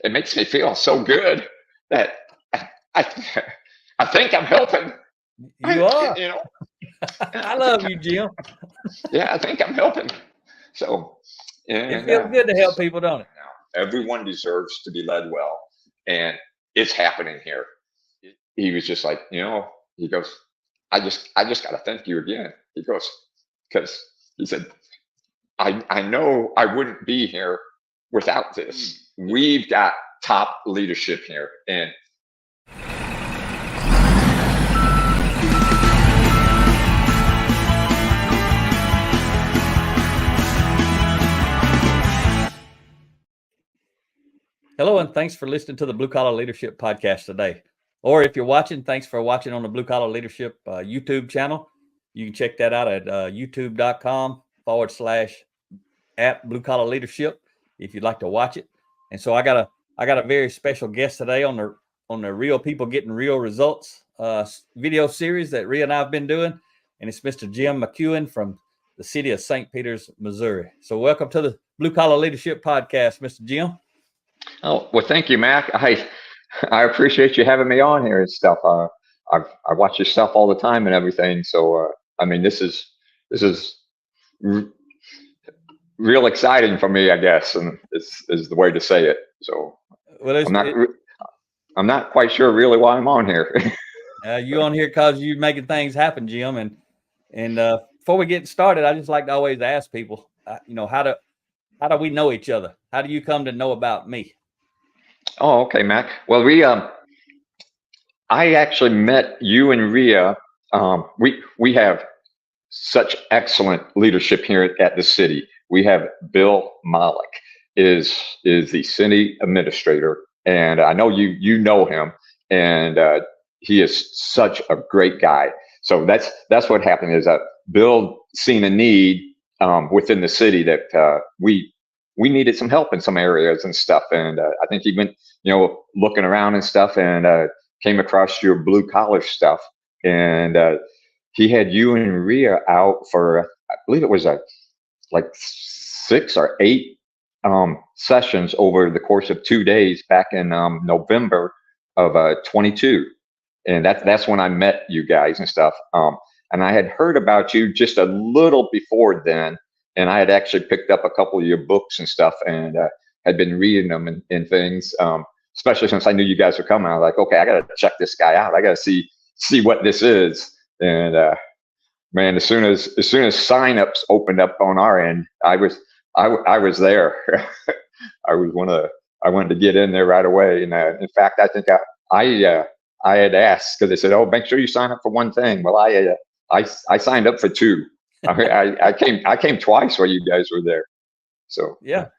it makes me feel so good that I, I think I'm helping. You are. You know, I love you, Jim. yeah, I think I'm helping. So, It and feels good to help people, don't it? everyone deserves to be led well, and it's happening here. He was just like, he goes, I just got to thank you again. He goes, because he said, I know I wouldn't be here without this. We've got top leadership here, and Hello, and thanks for listening to the Blue Collar Leadership Podcast today. Or if you're watching, thanks for watching on the Blue Collar Leadership YouTube channel. You can check that out at youtube.com/@Blue Collar Leadership if you'd like to watch it. And so I got a very special guest today on the Real People Getting Real Results video series that Rhea and I have been doing, and it's Mr. Jim McEwen from the city of St. Peters, Missouri. So welcome to the Blue Collar Leadership Podcast, Mr. Jim. Oh, well, thank you, Mac. I appreciate you having me on here and stuff. I watch your stuff all the time and everything. So I mean, this is real exciting for me, I guess, and is the way to say it. So Well, I'm not quite sure really why I'm on here. You on here because you're making things happen, Jim. And before we get started, I just like to always ask people, how do we know each other? How do you come to know about me? Oh, okay, Mac. Well, I actually met you and Rhea. We have such excellent leadership here at the city. We have Bill Malik is the city administrator, and I know you know him, and he is such a great guy. So that's what happened is that Bill seen a need within the city that we needed some help in some areas and stuff. And I think he went, looking around and stuff, and came across your blue collar stuff. And he had you and Rhea out for, I believe it was like 6 or 8 sessions over the course of 2 days back in November of 22. And that's when I met you guys and stuff. And I had heard about you just a little before then. And I had actually picked up a couple of your books and stuff, and had been reading them and things, especially since I knew you guys were coming. I was like, okay, I got to check this guy out. I got to see what this is. And man, as soon as signups opened up on our end, I was there. I wanted to get in there right away. And in fact, I think I had asked, because they said, oh, make sure you sign up for one thing. Well, I signed up for 2. I came twice while you guys were there. So yeah,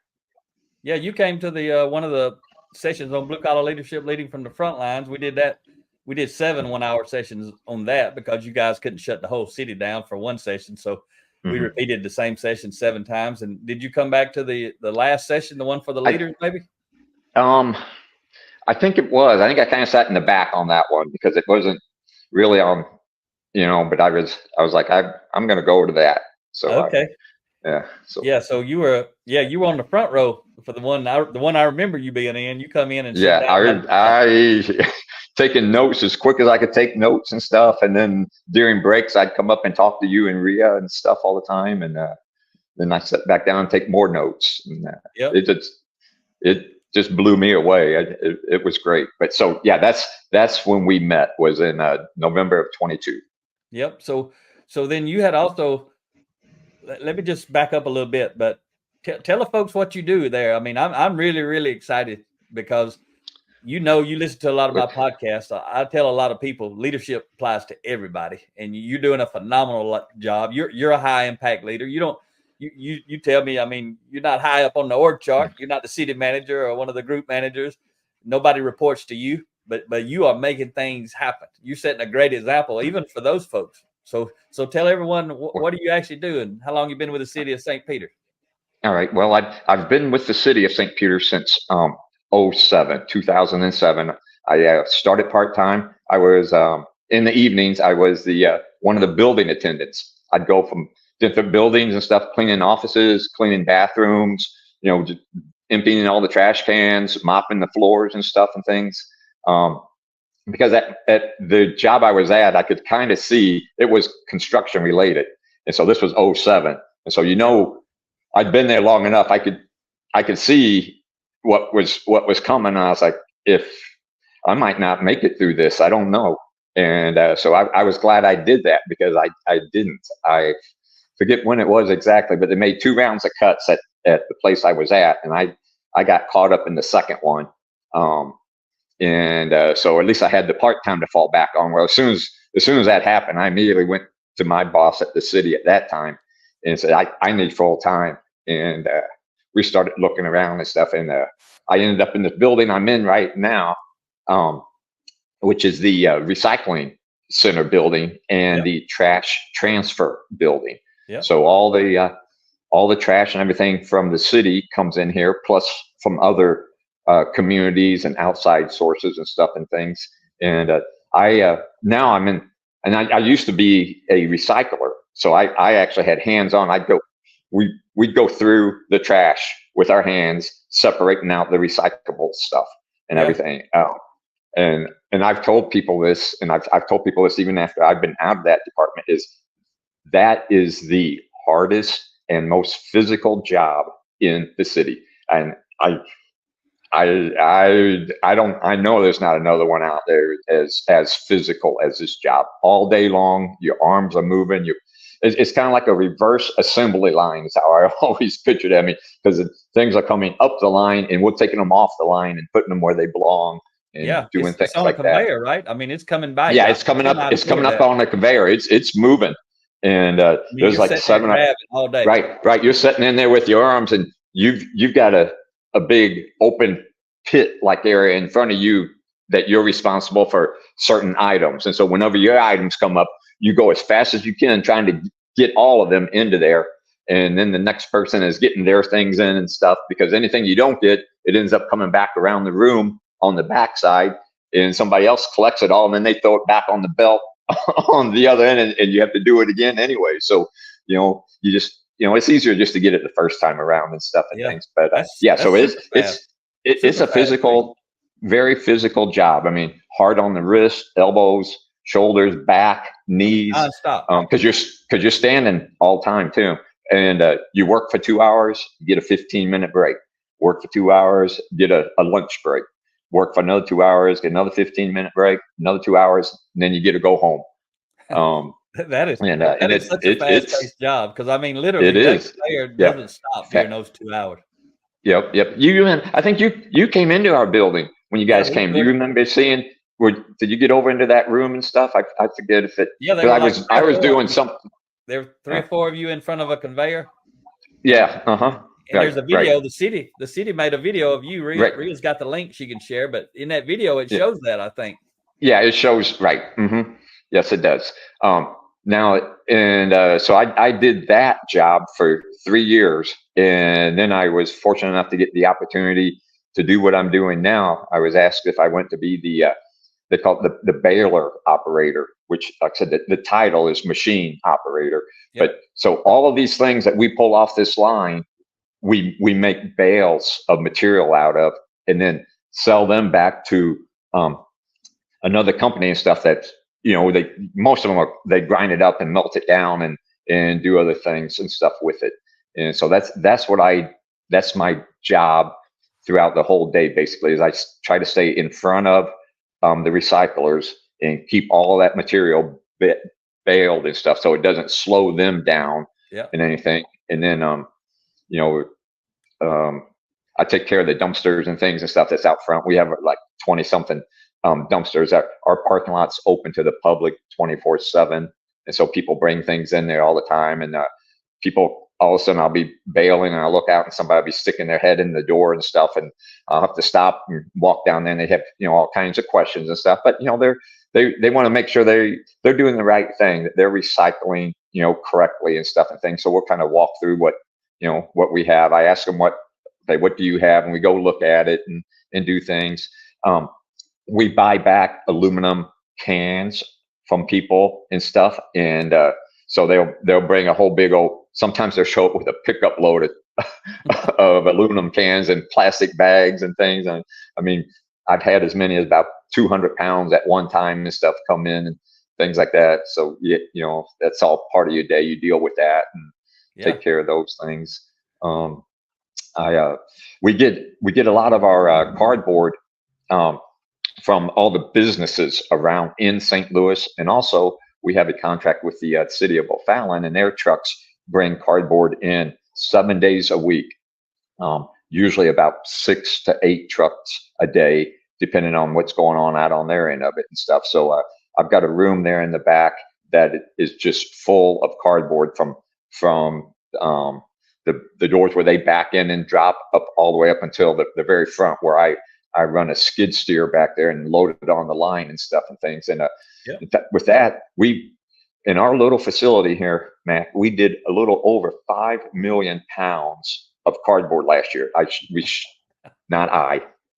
you came to the one of the sessions on Blue Collar Leadership, leading from the front lines. We did that. We did 7 1-hour sessions on that because you guys couldn't shut the whole city down for one session. So we repeated the same session 7 times. And did you come back to the last session, the one for the leaders, maybe? I think it was. I think I kind of sat in the back on that one because it wasn't really on. But I was like, I'm going to go to that. So okay. So you were on the front row for the one I remember you being in. You come in and I taking notes as quick as I could take notes and stuff. And then during breaks, I'd come up and talk to you and Rhea and stuff all the time. And then I sat back down and take more notes. And it just blew me away. It was great. But so, yeah, that's when we met, was in November of 22. Yep. So then you had also, let me just back up a little bit, but tell the folks what you do there. I mean, I'm really, really excited because, you listen to a lot of my podcasts. I tell a lot of people leadership applies to everybody, and you're doing a phenomenal job. You're a high impact leader. You tell me, I mean, you're not high up on the org chart. You're not the city manager or one of the group managers. Nobody reports to you. But you are making things happen. You're setting a great example, even for those folks. So tell everyone, what do you actually do, and how long you been with the city of St. Peter? All right. Well, I've been with the city of St. Peter since 2007. I started part-time. I was in the evenings. I was the one of the building attendants. I'd go from different buildings and stuff, cleaning offices, cleaning bathrooms, emptying all the trash cans, mopping the floors and stuff and things. Because at the job I was at, I could kind of see it was construction related. And so this was '07. And so, I'd been there long enough. I could see what was coming. And I was like, if I might not make it through this, I don't know. And so I was glad I did that, because I didn't. I forget when it was exactly, but they made 2 rounds of cuts at the place I was at. And I got caught up in the second one. So at least I had the part-time to fall back on. Well, as soon as that happened, I immediately went to my boss at the city at that time and said, I need full time. And we started looking around and stuff. And I ended up in this building I'm in right now, which is the recycling center building and the trash transfer building. So all the trash and everything from the city comes in here, plus from other communities and outside sources and stuff and things. And now I'm in, and I used to be a recycler, so I actually had hands-on. We'd go through the trash with our hands, separating out the recyclable stuff and everything. And I've told people this, and I've told people this even after I've been out of that department, that is the hardest and most physical job in the city. And I know there's not another one out there as physical as this job. All day long, your arms are moving. It's kind of like a reverse assembly line is how I always pictured it. I mean, because things are coming up the line and we're taking them off the line and putting them where they belong and doing things on like a conveyor, that. right? I mean, it's coming by. Yeah, it's coming up. It's coming up on the conveyor. It's moving. And there's like 7 all day. Right. You're sitting in there with your arms, and you've got a big open pit like area in front of you that you're responsible for certain items. And so whenever your items come up, you go as fast as you can trying to get all of them into there. And then the next person is getting their things in and stuff, because anything you don't get, it ends up coming back around the room on the backside, and somebody else collects it all, and then they throw it back on the belt on the other end, and you have to do it again anyway. So, you just, it's easier just to get it the first time around and stuff and things. But so it's a physical, very physical job. I mean, hard on the wrist, elbows, shoulders, back, knees, because you're standing all the time too. And you work for 2 hours, you get a 15-minute break. Work for 2 hours, get a lunch break. Work for another 2 hours, get another 15-minute break, another 2 hours, and then you get to go home. That is such a fast-paced job, because I mean, literally, that player doesn't stop during those 2 hours. Yep. I think you came into our building when you guys came. Do you remember seeing? Did you get over into that room and stuff? I forget if it. Yeah, I was doing something. There were 3 or 4 of you in front of a conveyor. Yeah. And there's a video. The city made a video of you. Rhea's got the link she can share, but in that video, it shows that, I think. Yeah, it shows, right. Yes, it does. So I did that job for 3 years, and then I was fortunate enough to get the opportunity to do what I'm doing now. I was asked if I went to be they call it the baler operator, which, like I said, the title is machine operator. Yep. But so all of these things that we pull off this line, we make bales of material out of, and then sell them back to another company and stuff that, most of them they grind it up and melt it down and do other things and stuff with it. And so that's my job throughout the whole day, basically, is I try to stay in front of the recyclers and keep all that material baled and stuff, so it doesn't slow them down in anything. And then I take care of the dumpsters and things and stuff that's out front. We have like 20 something dumpsters. Our parking lot's open to the public 24/7, and so people bring things in there all the time. And people, all of a sudden, I'll be bailing and I look out and somebody will be sticking their head in the door and stuff, and I'll have to stop and walk down there. And they have all kinds of questions and stuff, but they want to make sure they're doing the right thing, that they're recycling correctly and stuff and things. So we'll kind of walk through what we have. I ask them what do you have, and we go look at it and do things. We buy back aluminum cans from people and stuff, and so they'll bring a whole big old. Sometimes they'll show up with a pickup load of of aluminum cans and plastic bags and things. And I mean, I've had as many as about 200 pounds at one time and stuff come in and things like that. So that's all part of your day. You deal with that and Yeah. take care of those things. We get a lot of our cardboard from all the businesses around in St. Louis, and also we have a contract with the city of O'Fallon, and their trucks bring cardboard in 7 days a week. Usually about 6 to 8 trucks a day, depending on what's going on out on their end of it and stuff. So I've got a room there in the back that is just full of cardboard from the doors where they back in and drop up all the way up until the very front, where I run a skid steer back there and load it on the line and stuff and things. And with that, in our little facility here, Matt, we did a little over 5 million pounds of cardboard last year.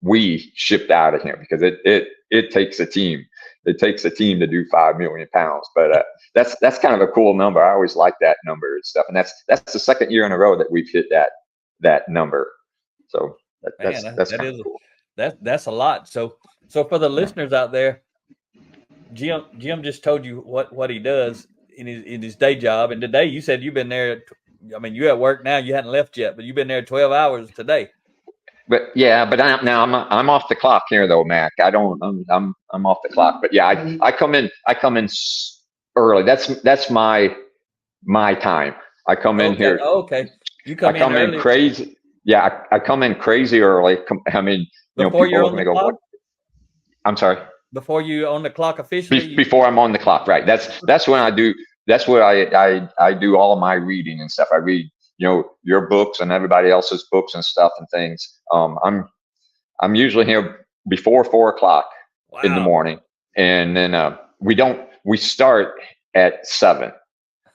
We shipped out of here because it takes a team. It takes a team to do 5 million pounds. But that's kind of a cool number. I always like that number and stuff. And that's the second year in a row that we've hit that number. So that's kind of cool. That's a lot. So for the listeners out there, Jim just told you what he does in his day job. And today you said you've been there. I mean, you're at work now. You hadn't left yet, but you've been there 12 hours today. But I'm off the clock here though, Mac. I'm off the clock. But yeah, I come in early. That's my time. I come in here. Okay. You come in crazy. Yeah, I come in crazy early. I mean, before you're on the clock? I'm sorry. Before you on the clock officially? Before I'm on the clock, right? That's when I do. That's what I do all of my reading and stuff. I read, your books and everybody else's books and stuff and things. I'm usually here before 4 o'clock in the morning, and then we start at 7.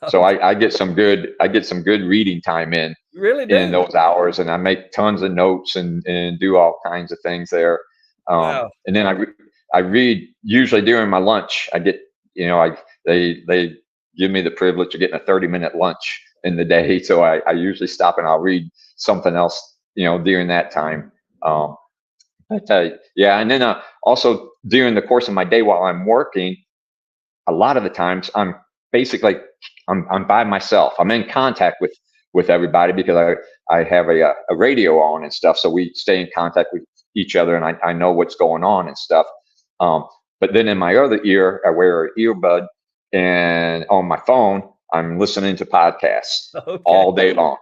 So I get some good reading time in. You really do? In those hours, and I make tons of notes and do all kinds of things there. Wow. And then I read usually during my lunch. I get, they give me the privilege of getting a 30-minute lunch in the day. So I usually stop and I'll read something else, during that time. And then also during the course of my day while I'm working, a lot of the times I'm basically I'm by myself. I'm in contact with everybody because I have a radio on and stuff. So we stay in contact with each other, and I know what's going on and stuff. But then in my other ear, I wear an earbud, and on my phone, I'm listening to podcasts all day long.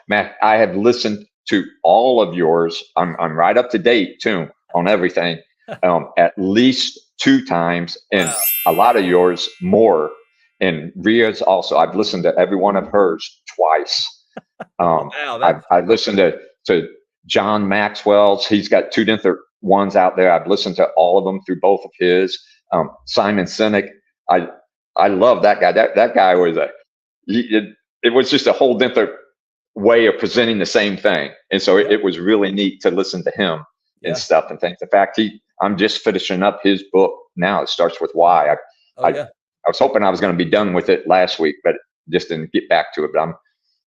Matt, I have listened to all of yours. I'm right up to date too on everything, at least 2 times, and a lot of yours more. And Ria's also, I've listened to every one of hers twice. I've listened to John Maxwell's. He's got 2 different ones out there. I've listened to all of them through both of his. Simon Sinek. I love that guy. That guy was it was just a whole different way of presenting the same thing. And so it was really neat to listen to him and stuff and things. In fact, I'm just finishing up his book now. It starts with Why. I was hoping I was going to be done with it last week, but just didn't get back to it. But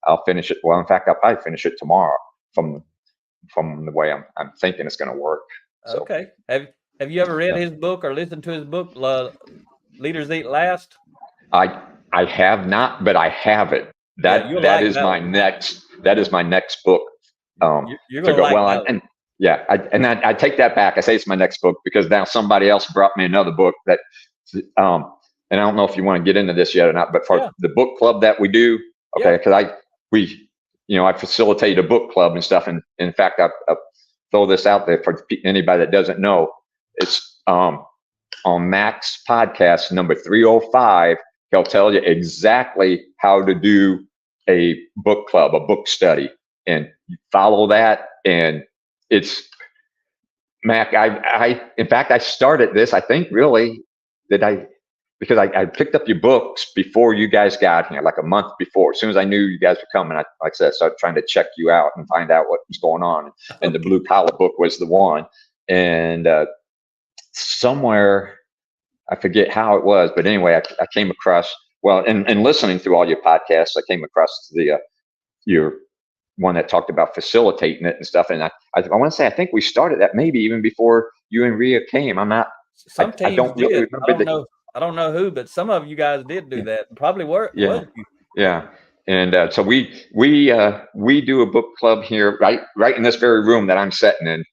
I'll finish it. Well, in fact, I'll probably finish it tomorrow from the way I'm thinking it's going to work. So, okay. Have you ever read his book or listened to his book, Leaders Eat Last? I have not, but I have it. That is my next book. You're going to like that. I take that back. I say it's my next book because now somebody else brought me another book that and I don't know if you want to get into this yet or not, but for the book club that we do, because I facilitate a book club and stuff. And in fact, I throw this out there for anybody that doesn't know. It's on Mac's podcast number 305. He'll tell you exactly how to do a book club, a book study, and you follow that. And it's Mac. In fact, I started this. I think really because I picked up your books before you guys got here, like a month before. As soon as I knew you guys were coming, like I said, I started trying to check you out and find out what was going on. And the Blue Collar book was the one. And somewhere, I forget how it was, but anyway, I came across, and listening through all your podcasts, I came across your one that talked about facilitating it and stuff. And I want to say, I think we started that maybe even before you and Rhea came. I'm not, Some I teams don't really did. remember I don't know who, but some of you guys did do that. Probably was yeah. you. Yeah. And so we do a book club here, right in this very room that I'm sitting in,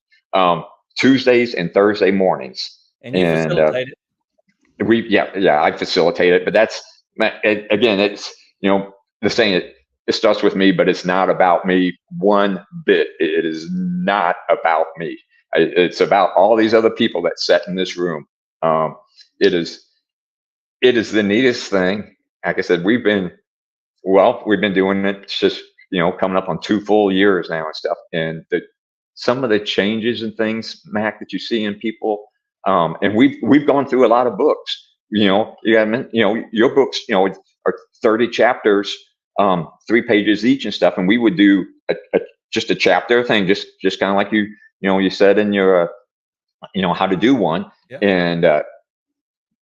Tuesdays and Thursday mornings. And you facilitate it. I facilitate it, but that's, again, it's, the saying, it starts with me, but it's not about me one bit. It is not about me. It's about all these other people that sat in this room. It is the neatest thing. Like I said, we've been doing it just, coming up on 2 full years now and stuff. And some of the changes and things, Mac, that you see in people, and we've gone through a lot of books. Your books, are 30 chapters, 3 pages each and stuff. And we would do just a chapter thing, just kind of like you said in your, how to do one. Yeah. And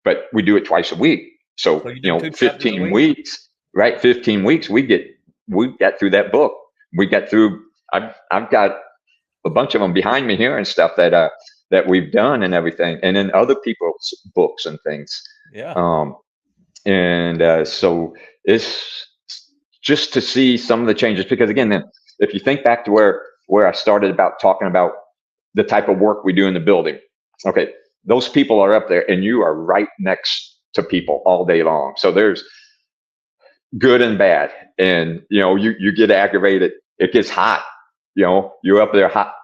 but we do it twice a week. So 15 weeks, right? 15 weeks, we got through that book. We got through. I've got a bunch of them behind me here and stuff that we've done and everything, and then other people's books and things. Yeah. So it's just to see some of the changes, because again, then if you think back to where I started about talking about the type of work we do in the building, okay, those people are up there, and you are right next to people all day long. So there's good and bad, and you get aggravated. It gets hot. You're up there hot.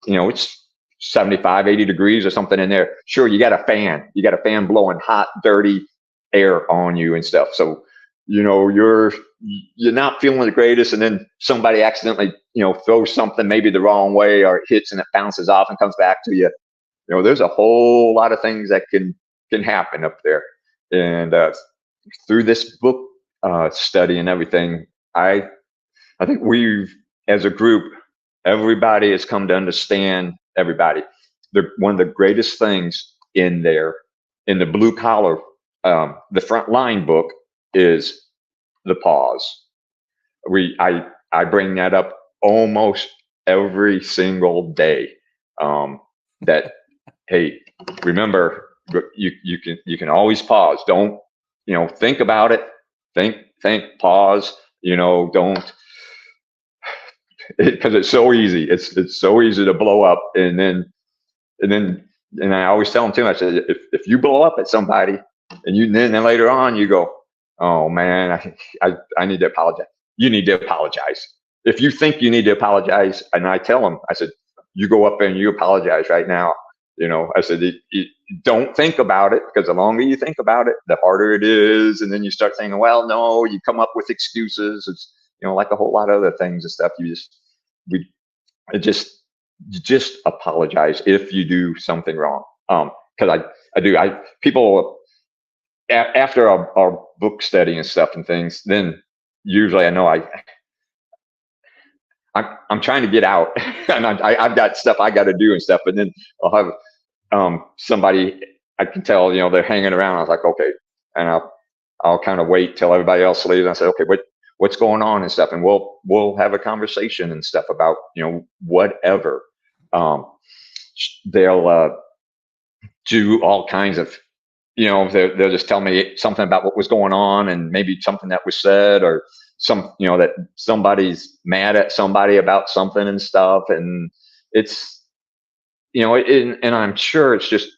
It's 75, 80 degrees or something in there. Sure, you got a fan. You got a fan blowing hot, dirty air on you and stuff. So you're not feeling the greatest, and then somebody accidentally throws something maybe the wrong way, or it hits and it bounces off and comes back to you. There's a whole lot of things that can happen up there. And through this book study and everything, I think we've, as a group, everybody has come to understand everybody. One of the greatest things in the blue collar, the front line book, is the pause. I bring that up almost every single day. That, hey, remember, you can always pause. Don't think about it. Think, pause. Don't, because it's so easy. It's so easy to blow up, and I always tell them too. I said, if you blow up at somebody, and then later on you go, oh man, I need to apologize. You need to apologize. If you think you need to apologize, and I tell them, I said, you go up there and you apologize right now. I said, you don't think about it, because the longer you think about it, the harder it is. And then you start saying, well, no, you come up with excuses. It's, like a whole lot of other things and stuff. You just apologize if you do something wrong. Because people, after our book study and stuff and things, then usually I know I'm trying to get out, and I've got stuff I got to do and stuff. And then I'll have somebody, I can tell, they're hanging around. I was like, okay, and I'll kind of wait till everybody else leaves. And I say, okay, what's going on and stuff, and we'll have a conversation and stuff about whatever. They'll do all kinds of, they'll just tell me something about what was going on, and maybe something that was said, or that somebody's mad at somebody about something and stuff. And it's, and I'm sure it's just,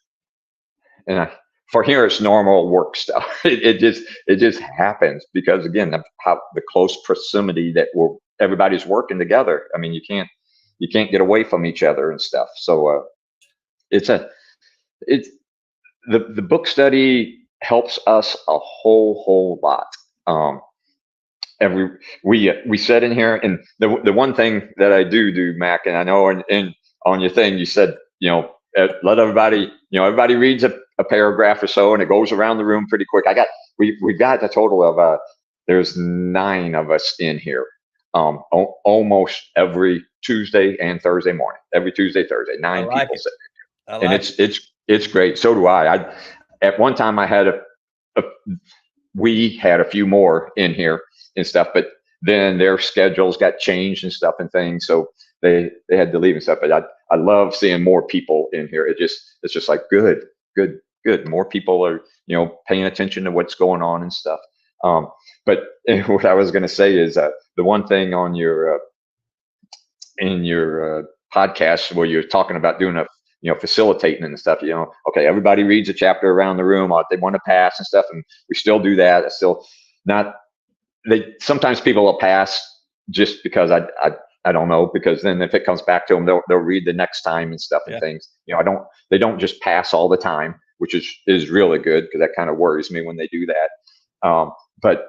for here, it's normal work stuff. It just happens because, again, how the close proximity that everybody's working together. I mean, you can't get away from each other and stuff. So it's the book study helps us a whole lot. We said in here, and the one thing that I do, Mac, and I know in on your thing you said, let everybody, everybody reads a paragraph or so, and it goes around the room pretty quick. We've got a total of there's 9 of us in here, almost every Tuesday and Thursday morning, every Tuesday, Thursday, 9 people sitting here, and it's great. So do I. At one time I had we had a few more in here and stuff, but then their schedules got changed and stuff and things. So they had to leave and stuff. But I love seeing more people in here. It's just like good. More people are, paying attention to what's going on and stuff. But what I was going to say is the one thing on your in your podcast where you're talking about doing facilitating and stuff, okay, everybody reads a chapter around the room, they want to pass and stuff, and we still do that. It's still not, sometimes people will pass just because I don't know, because then if it comes back to them, they'll read the next time and stuff and things. They don't just pass all the time, which is really good, because that kind of worries me when they do that. But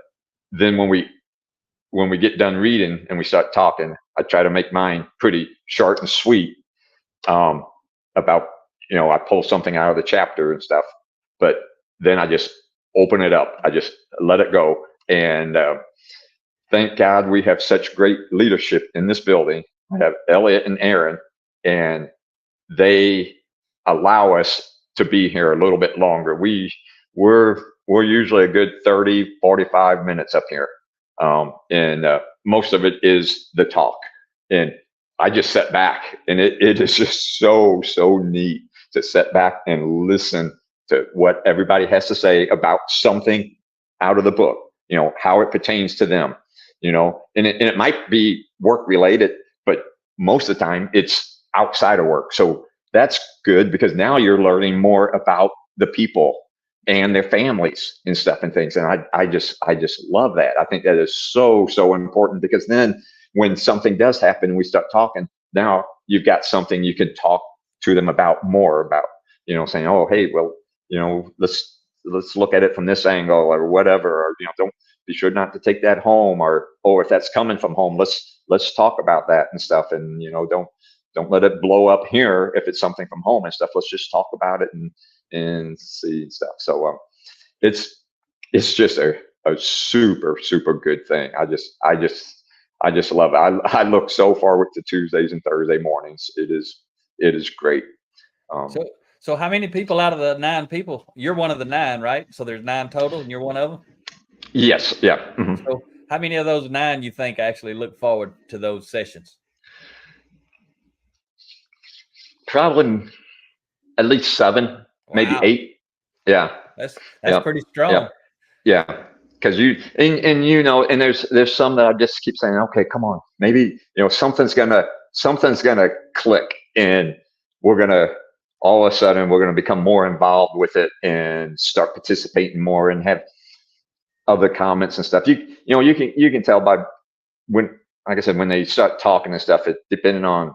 then when we get done reading and we start talking, I try to make mine pretty short and sweet, about, I pull something out of the chapter and stuff, but then I just open it up. I just let it go. And thank God we have such great leadership in this building. I have Elliot and Aaron, and they allow us to be here a little bit longer. We're usually a good 30, 45 minutes up here. And most of it is the talk. And I just sat back, and it is just so neat to sit back and listen to what everybody has to say about something out of the book, how it pertains to them, and it might be work related, but most of the time it's outside of work. So that's good, because now you're learning more about the people and their families and stuff and things. And I just love that. I think that is so important, because then when something does happen and we start talking, now you've got something you can talk to them more about, saying, oh, hey, well, let's look at it from this angle or whatever, or, don't be sure not to take that home, or if that's coming from home, let's talk about that and stuff. And, don't let it blow up here if it's something from home and stuff. Let's just talk about it and see stuff. So it's just a super good thing. I just love it. I look so forward to Tuesdays and Thursday mornings. It is great. So how many people out of the 9 people? You're one of the 9, right? So there's 9 total, and you're one of them? Yes. Yeah. Mm-hmm. So how many of those 9 you think actually look forward to those sessions? Probably at least 7, maybe 8. Yeah. That's pretty strong. Yeah. Because and there's some that I just keep saying, okay, come on, maybe, something's gonna click, and we're gonna, all of a sudden, we're gonna become more involved with it and start participating more and have other comments and stuff. You can tell by when, like I said, when they start talking and stuff, it depending on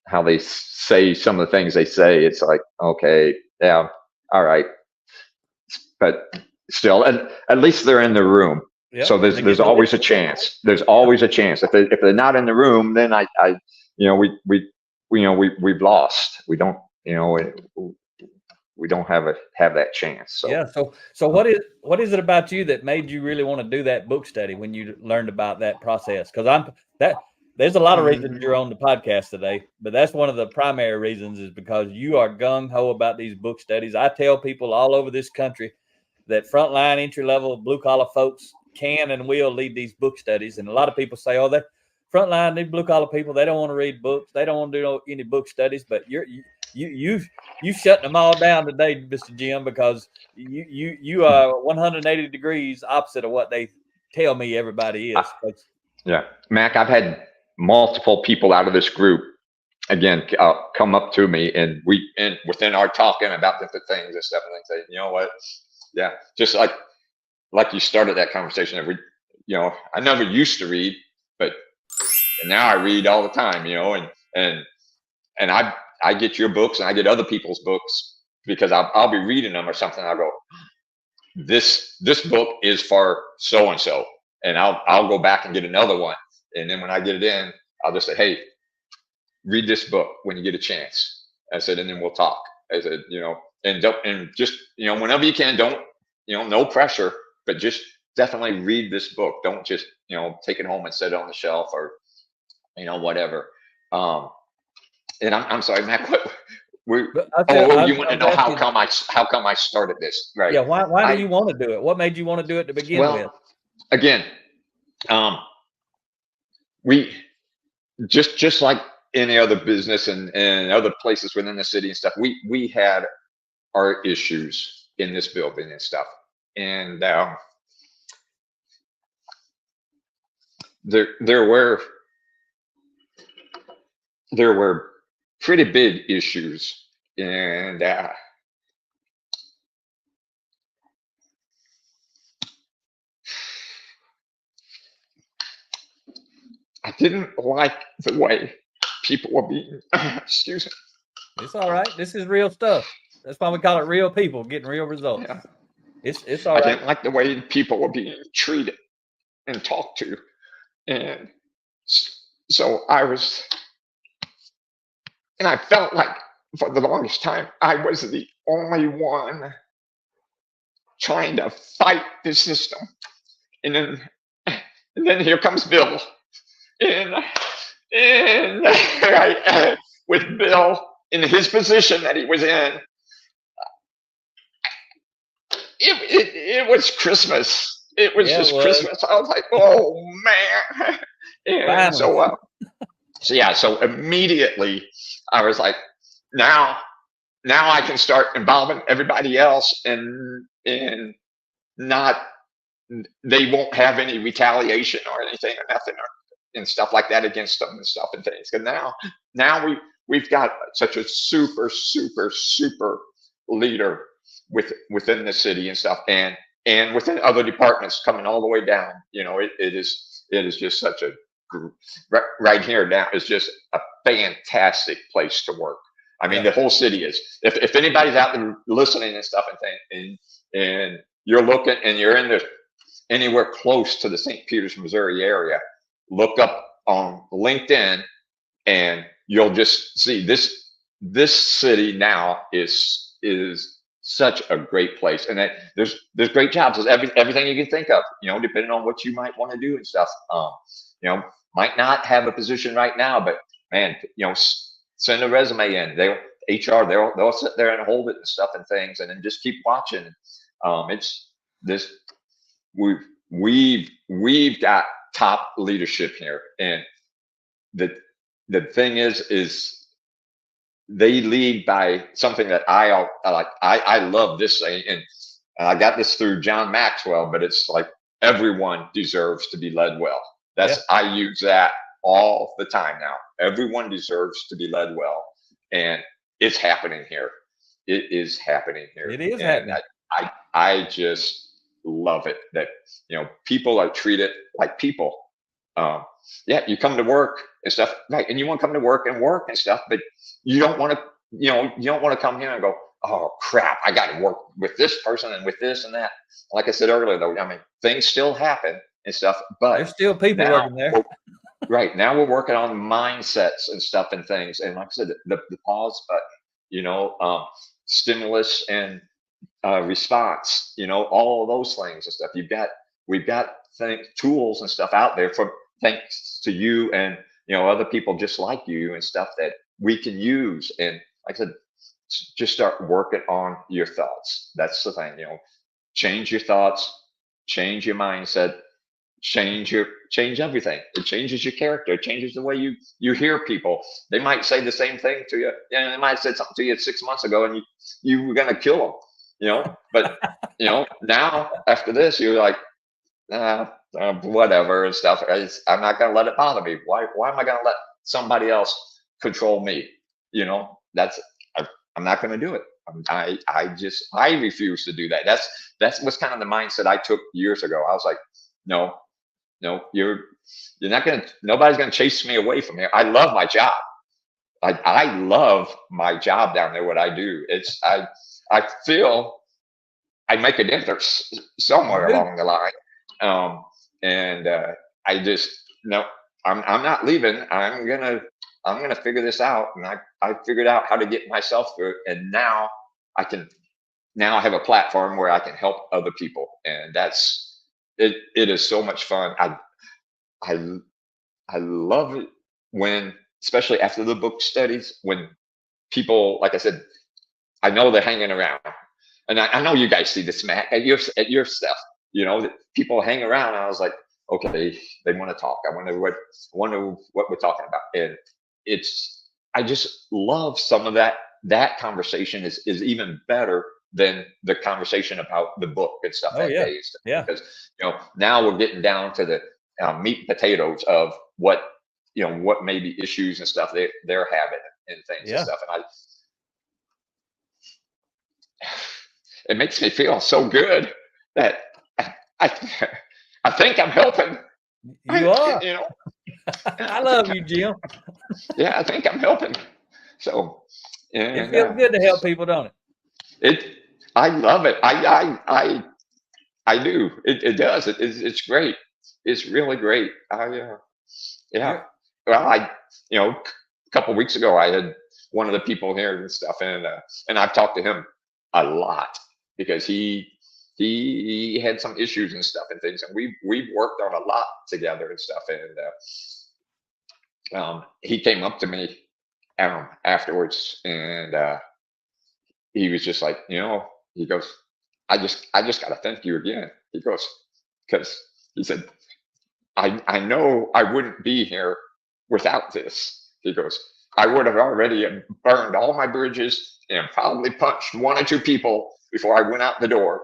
how they say some of the things they say, it's like, okay, yeah, all right, but still, at least they're in the room. Yep. So there's always a chance. There's always a chance. If they're not in the room, then we've lost. We don't, we don't have that chance. So yeah. So what is it about you that made you really want to do that book study when you learned about that process? Because there's a lot of reasons you're on the podcast today, but that's one of the primary reasons, is because you are gung-ho about these book studies. I tell people all over this country that frontline, entry-level, blue-collar folks can and will lead these book studies. And a lot of people say, oh, that frontline, these blue-collar people, they don't want to read books. They don't want to do any book studies. But you shutting them all down today, Mr. Jim, because you are 180 degrees opposite of what they tell me everybody is. Yeah. Mac, I've had multiple people out of this group, again, come up to me, and within our talking about different things and stuff, and they say, you know what? Yeah, just like you started that conversation. I never used to read, but now I read all the time, and I get your books and I get other people's books, because I'll be reading them or something. I'll go, this book is for so and so, and I'll go back and get another one. And then when I get it in, I'll just say, hey, read this book when you get a chance. I said, and then we'll talk. I said, and just, whenever you can, don't, no pressure, but just definitely read this book. Don't just, take it home and set it on the shelf, or, whatever. And I'm sorry, Mac, you want to know how come I started this, right? Yeah. Why do you want to do it? What made you want to do it to begin with? Again, We just like any other business and other places within the city and stuff, we had our issues in this building and stuff. And there were pretty big issues, and I didn't like the way people were being excuse me. It's all right. This is real stuff. That's why we call it real people getting real results. Yeah. It's all I right. didn't like the way people were being treated and talked to. And so I felt like for the longest time, I was the only one trying to fight the system. And then here comes Bill. And with Bill in his position that he was in, it was Christmas. It was just Christmas. I was like, oh man. And so immediately I was like, now I can start involving everybody else, and not, they won't have any retaliation or anything or nothing and stuff like that against them and stuff and things. And now we've got such a super leader within the city and stuff, and within other departments coming all the way down. It is just such a group right here now. Is just a fantastic place to work. I mean, the whole city is. If anybody's out there listening and stuff and things, and you're looking and you're in anywhere close to the St. Peters, Missouri area, look up on LinkedIn and you'll just see this city now is such a great place. And that there's great jobs. There's everything you can think of, depending on what you might want to do and stuff. Might not have a position right now, but man, send a resume in. They'll sit there and hold it and stuff and things, and then just keep watching. It's this we've got top leadership here, and the thing is they lead by something that I like. I love this saying, and I got this through John Maxwell, but it's like everyone deserves to be led well. I use that all the time now. Everyone deserves to be led well, and it's happening here. It is happening here. It is happening. I just love it that people are treated like people. You come to work and stuff, right? And you want to come to work and stuff, but you don't want to, you don't want to come here and go, oh crap, I got to work with this person and with this and that. Like I said earlier, though, I mean, things still happen and stuff, but there's still people working there. Right now, we're working on mindsets and stuff and things. And like I said, the pause button, stimulus and response, all of those things and stuff. We've got tools and stuff out there thanks to you and other people just like you and stuff that we can use. And like I said, just start working on your thoughts. That's the thing. Change your thoughts, change your mindset, change everything. It changes your character. It changes the way you hear people. They might say the same thing to you. They might have said something to you 6 months ago, and you were gonna kill them. But now after this, you're like, whatever and stuff. I'm not gonna let it bother me. Why am I gonna let somebody else control me? I'm not gonna do it. I refuse to do that. That's what's kind of the mindset I took years ago. I was like, no, you're not gonna. Nobody's gonna chase me away from here. I love my job. I love my job down there. What I do, I feel I make a difference somewhere along the line. I just I'm not leaving. I'm gonna figure this out, and I figured out how to get myself through it, and now I have a platform where I can help other people, and it is so much fun. I love it when, especially after the book studies, when people, like I said, I know they're hanging around, and I know you guys see this, Matt, at your stuff. That people hang around. And I was like, okay, they want to talk. I wonder what we're talking about. And I just love some of that conversation is even better than the conversation about the book and stuff Oh that yeah. day and stuff, Yeah. because now we're getting down to the meat and potatoes of what maybe issues and stuff they're having and things and Yeah. stuff. And it makes me feel so good that I, I think I'm helping. You are. You know, I I love think, you, Jim. yeah, I think I'm helping. So, It and feels good to help people, don't it? it, I love it. I do. It does. It's great. It's really great. Yeah. You're Well, a couple weeks ago, I had one of the people here and stuff, and I've talked to him a lot because he had some issues and stuff and things, and we've worked on a lot together and stuff, and he came up to me afterwards, and he was just like, he goes, I just got to thank you again. He goes, because he said, I know I wouldn't be here without this. He goes, I would have already burned all my bridges and probably punched one or two people before I went out the door.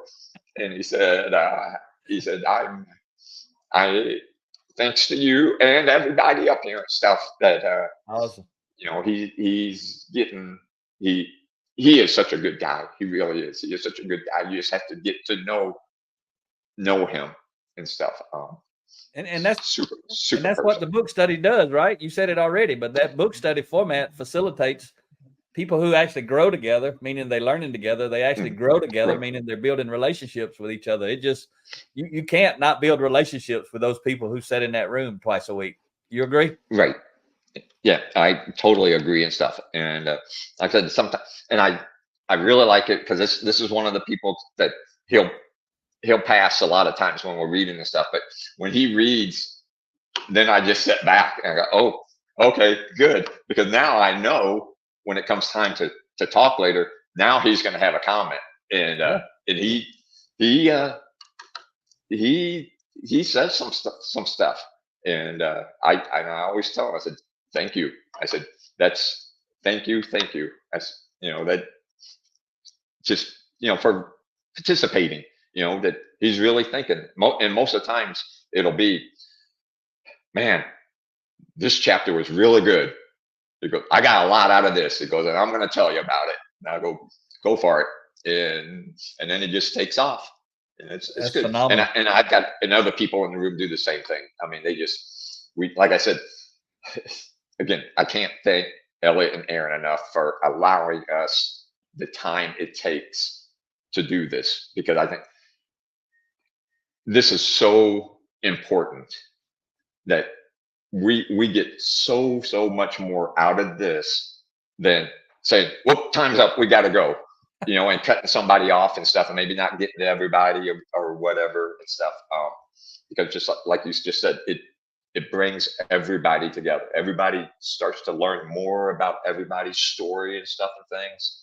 And he said, I, thanks to you and everybody up here and stuff that, awesome. he's getting, he, he is such a good guy. He really is. He is such a good guy. You just have to get to know him and stuff. And that's Super, and super that's what person. the book study does, right? You said it already, but that book study format facilitates people who actually grow together, meaning they're learning together. They actually grow together, Right. meaning they're building relationships with each other. It just you can't not build relationships with those people who sit in that room twice a week. You agree? Right. Yeah, I totally agree and stuff. And like I said, sometimes, and I really like it because this is one of the people that he'll pass a lot of times when we're reading and stuff. But when he reads, then I just sit back and I go, oh, okay, good, because now I know when it comes time to talk later. Now he's going to have a comment, and Yeah. and he uh, he he says some stuff, and I always tell him, I said, thank you. I said, that's thank you. That just for participating. That he's really thinking, and most of the times it'll be, man, this chapter was really good. He goes, I got a lot out of this. He goes, and I'm going to tell you about it. And I go for it, and then it just takes off. And it's That's good. And phenomenal. I've got and other people in the room do the same thing. I mean, like I said, again, I can't thank Elliot and Aaron enough for allowing us the time it takes to do this, because I think this is so important that we get so much more out of this than saying, "Well, time's up, we got to go," and cutting somebody off and stuff, and maybe not getting to everybody or whatever and stuff. Because just like you just said, it brings everybody together. Everybody starts to learn more about everybody's story and stuff and things.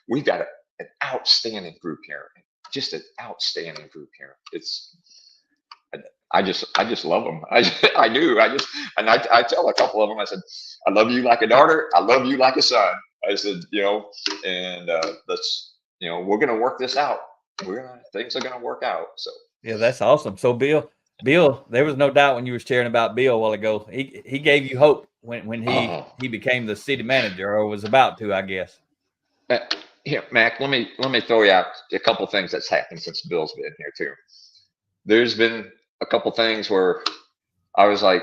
We've got an outstanding group here, just an outstanding group here. I just love them. I do. I tell a couple of them. I said, I love you like a daughter. I love you like a son. I said, and let's, we're gonna work this out. Things are gonna work out. So Yeah, that's awesome. So Bill, there was no doubt when you were sharing about Bill a while ago. He gave you hope when he became the city manager, or was about to, I guess. Here, Mac, let me throw you out a couple things that's happened since Bill's been here too. There's been a couple things where I was like,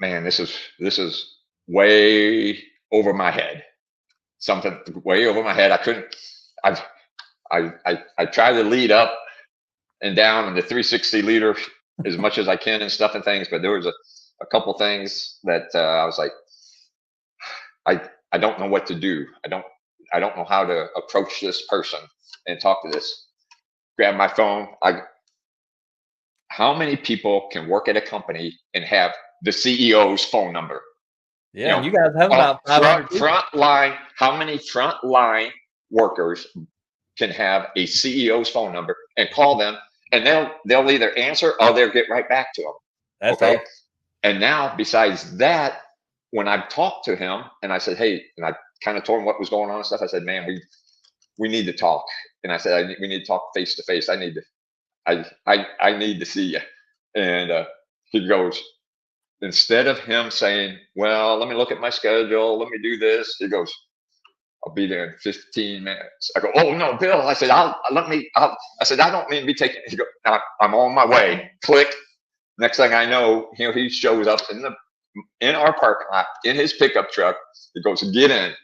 man, this is way over my head. Something way over my head. I couldn't. I try to lead up and down in the 360 leader as much as I can and stuff and things, but there was a couple things that I was like, I don't know what to do. I don't know how to approach this person and talk to this. Grab my phone. How many people can work at a company and have the CEO's phone number? Yeah, you guys have about 500 people. Front line. How many front line workers can have a CEO's phone number and call them and they'll either answer or they'll get right back to them. That's Okay. awesome. And now, besides that, when I talked to him and I said, hey, and I kind of told him what was going on and stuff, I said, man, we need to talk. And I said, we need to talk face to face. I need to see you. And he goes, instead of him saying, well, let me look at my schedule, let me do this, he goes, I'll be there in 15 minutes. I go, oh no, Bill. I said, I said, I don't mean to be taking. He goes, I'm on my way. Click. Next thing I know, he shows up in our parking lot in his pickup truck. He goes, get in,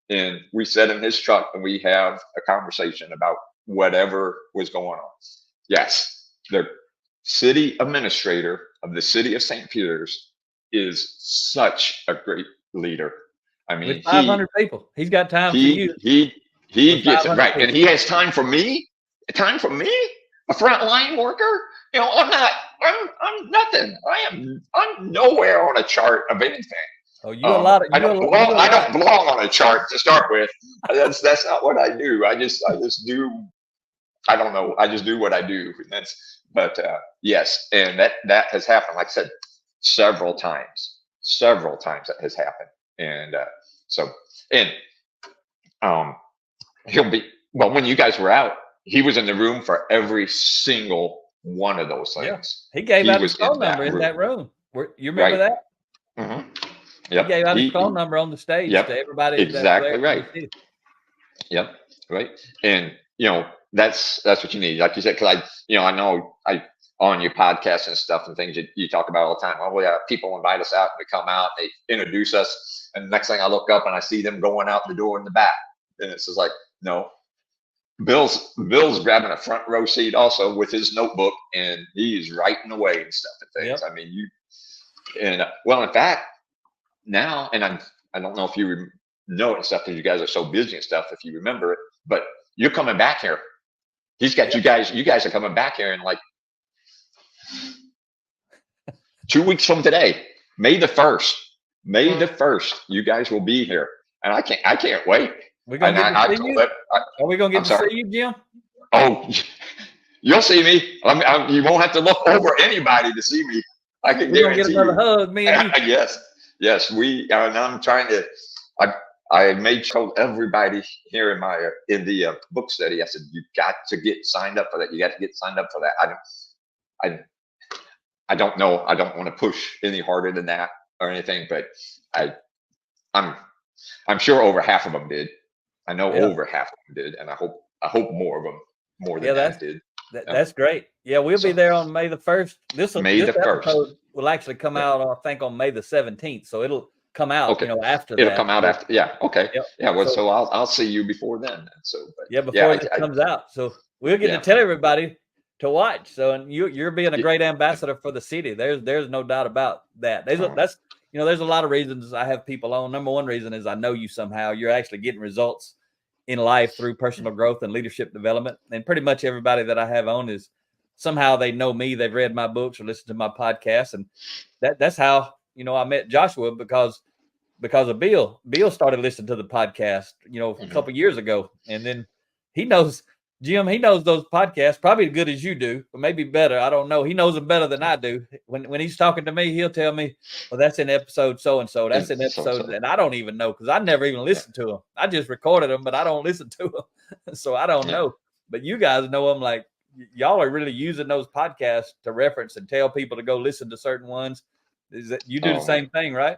and we sit in his truck and we have a conversation about whatever was going on. Yes, the city administrator of the city of St. Peter's is such a great leader. I mean, with 500 people, he's got time for you. He gets it right, people. And he has time for me. Time for me, a frontline worker. I'm nothing. I'm nowhere on a chart of anything. Oh, I don't belong on a chart to start with. That's not what I do. I just do. I don't know. I just do what I do. Yes, and that has happened. Like I said, several times. Several times that has happened. And he'll be, well, when you guys were out, he was in the room for every single one of those things. Yeah. He gave out his phone number in that room. You remember that? Mm-hmm. Yep. He gave out his phone number on the stage to everybody. Exactly right. Yep. Right. And that's what you need. Like you said, because I know on your podcast and stuff and things you talk about all the time. Oh yeah, people invite us out, we come out, they introduce us, and the next thing I look up and I see them going out the door in the back, and it's just like, no. Bill's grabbing a front row seat also with his notebook, and he's writing away and stuff and things. Yep. I mean, in fact, now, and I don't know if you know it and stuff because you guys are so busy and stuff, if you remember it, but you're coming back here. He's got you guys are coming back here in like 2 weeks from today, May the 1st. May the 1st, you guys will be here, and I can't wait. We're gonna get to see you. Are we gonna get to see you, Jim? Oh, you'll see me. You won't have to look over anybody to see me. I can guarantee get another hug, me and you. Yes. And I'm trying to. I made sure everybody here in the book study. I said, you got to get signed up for that. You got to get signed up for that. I don't know. I don't want to push any harder than that or anything, but I'm sure over half of them did. I know over half of them did, and I hope more of them than that did. That's great. Yeah, we'll be there on May the 1st. This episode will actually come out, I think, on May the 17th. So it'll come out, after that. It'll come out after. Yeah. Okay. Yep. Yeah. Well, so I'll see you before then. Before it comes out. So we'll get to tell everybody to watch. So, and you're being a great ambassador for the city. There's no doubt about that. There's a lot of reasons I have people on. Number one reason is I know you somehow. You're actually getting results in life through personal growth and leadership development. And pretty much everybody that I have on is somehow they know me. They've read my books or listened to my podcast. And that's how, I met Joshua because of Bill. Bill started listening to the podcast, a couple of years ago. And then he knows, Jim, he knows those podcasts probably as good as you do, but maybe better. I don't know. He knows them better than I do. When he's talking to me, he'll tell me, well, that's in episode so-and-so. That's in episode. And I don't even know because I never even listened to them. I just recorded them, but I don't listen to them. So I don't know. But you guys know them. Like, y'all are really using those podcasts to reference and tell people to go listen to certain ones. Is that you do the same thing, right?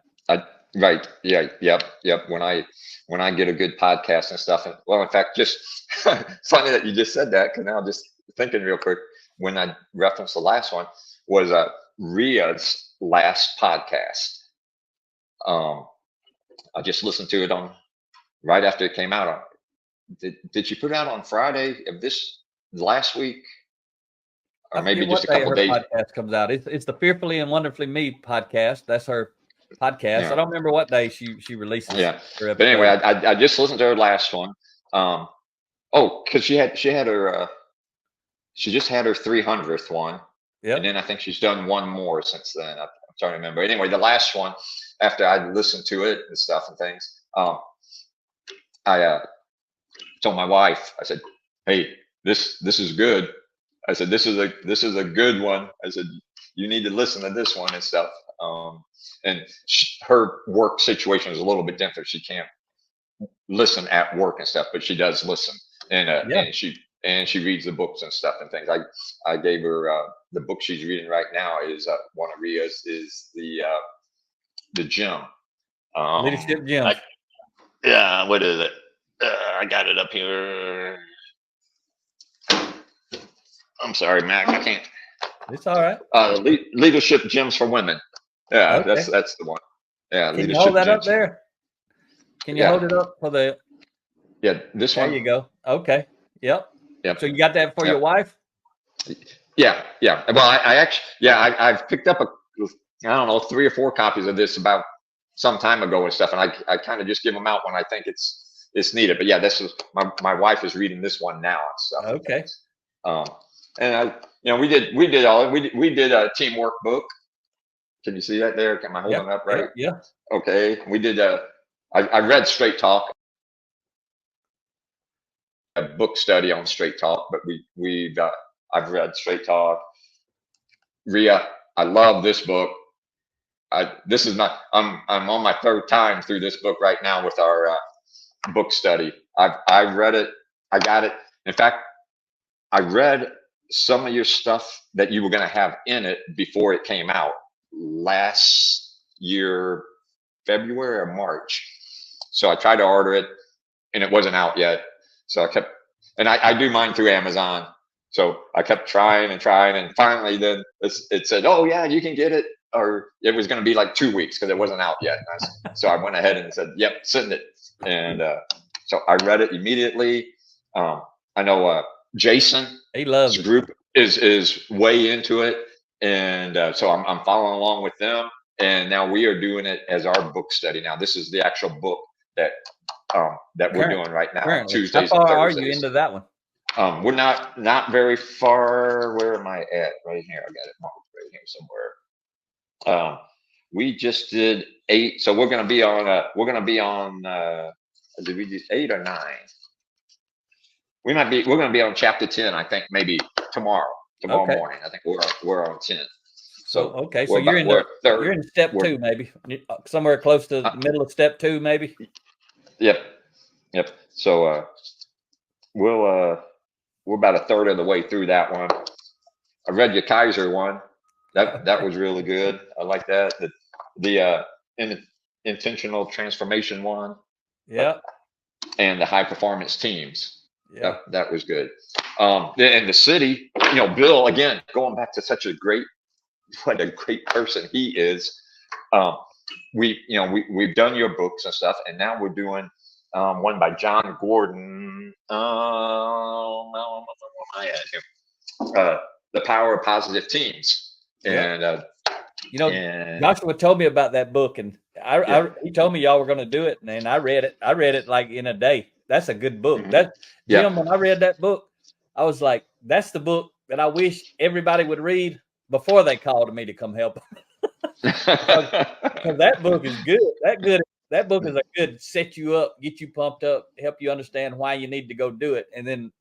Right. Yeah. Yep. When I get a good podcast and stuff, and well, in fact, just funny that you just said that, because now just thinking real quick, when I referenced the last one was Ria's last podcast. I just listened to it right after it came out. Did you put it out on Friday of this last week? Or maybe just a couple days. Podcast comes out. It's the Fearfully and Wonderfully Me podcast. That's her podcast. Yeah. I don't remember what day she releases. Yeah. But anyway, I just listened to her last one. Because she just had her 300th one. Yeah. And then I think she's done one more since then. I'm trying to remember. Anyway, the last one, after I listened to it and stuff and things, I told my wife, I said, hey, this is good. I said, this is a good one. I said, you need to listen to this one and stuff. And her work situation is a little bit different. She can't listen at work and stuff, but she does listen, Yeah. and she reads the books and stuff and things. I gave her the book she's reading right now is one of Ria's is the gym. Leadership gyms. Yeah, what is it? I got it up here. I'm sorry, Mac. I can't. It's all right. Leadership gyms for women. Yeah, Okay. that's the one. Yeah, Can you leadership hold that gyms. up there? Can you Yeah. hold it up for the? Yeah, this There one. you go. Okay. Yep. Yep. So you got that for your wife? Yeah. Well, I actually, I've picked up I don't know, 3 or 4 copies of this about some time ago and stuff, and I kind of just give them out when I think it's needed. But yeah, this is my wife is reading this one now and stuff. Okay. And we did a teamwork book. Can you see that there? Am I holding up right? Yeah. Okay. We did I read Straight Talk, a book study on Straight Talk, but I've read Straight Talk. Ria, I love this book. This is not. I'm on my 3rd time through this book right now with our book study. I read it. I got it. In fact, I read some of your stuff that you were going to have in it before it came out last year, February or March. So I tried to order it, and it wasn't out yet. So I kept, and I do mine through Amazon. So I kept trying, and finally then it said, oh yeah, you can get it. Or it was going to be like 2 weeks because it wasn't out yet. So I went ahead and said, yep, send it. And so I read it immediately. I know Jason, he loves his group is way into it. And so I'm following along with them. And now we are doing it as our book study. Now this is the actual book that we're doing right now. Currently. Tuesdays How far and are Thursdays. you into that one? We're not very far. Where am I at? Right here. I got it marked right here somewhere. We just did 8, so we're going to be on. Did we do 8 or 9? We're going to be on chapter 10. I think maybe tomorrow morning. I think we're on 10. So okay, so you're in step 2, maybe somewhere close to the middle of step 2, maybe. Yep. So we're about a third of the way through that one. I read your Kaiser one. That was really good. I like that. The intentional transformation one. Yeah. And the high performance teams. Yeah. That was good. And the city, Bill, again, going back to what a great person he is. We've done your books and stuff, and now we're doing one by John Gordon. Where am I at here? The Power of Positive Teams. And Joshua told me about that book, and he told me y'all were going to do it, and I read it. I read it like in a day. That's a good book. Jim, when I read that book, I was like, that's the book that I wish everybody would read before they called me to come help them. Because that book is good. That book is a good set you up, get you pumped up, help you understand why you need to go do it. And then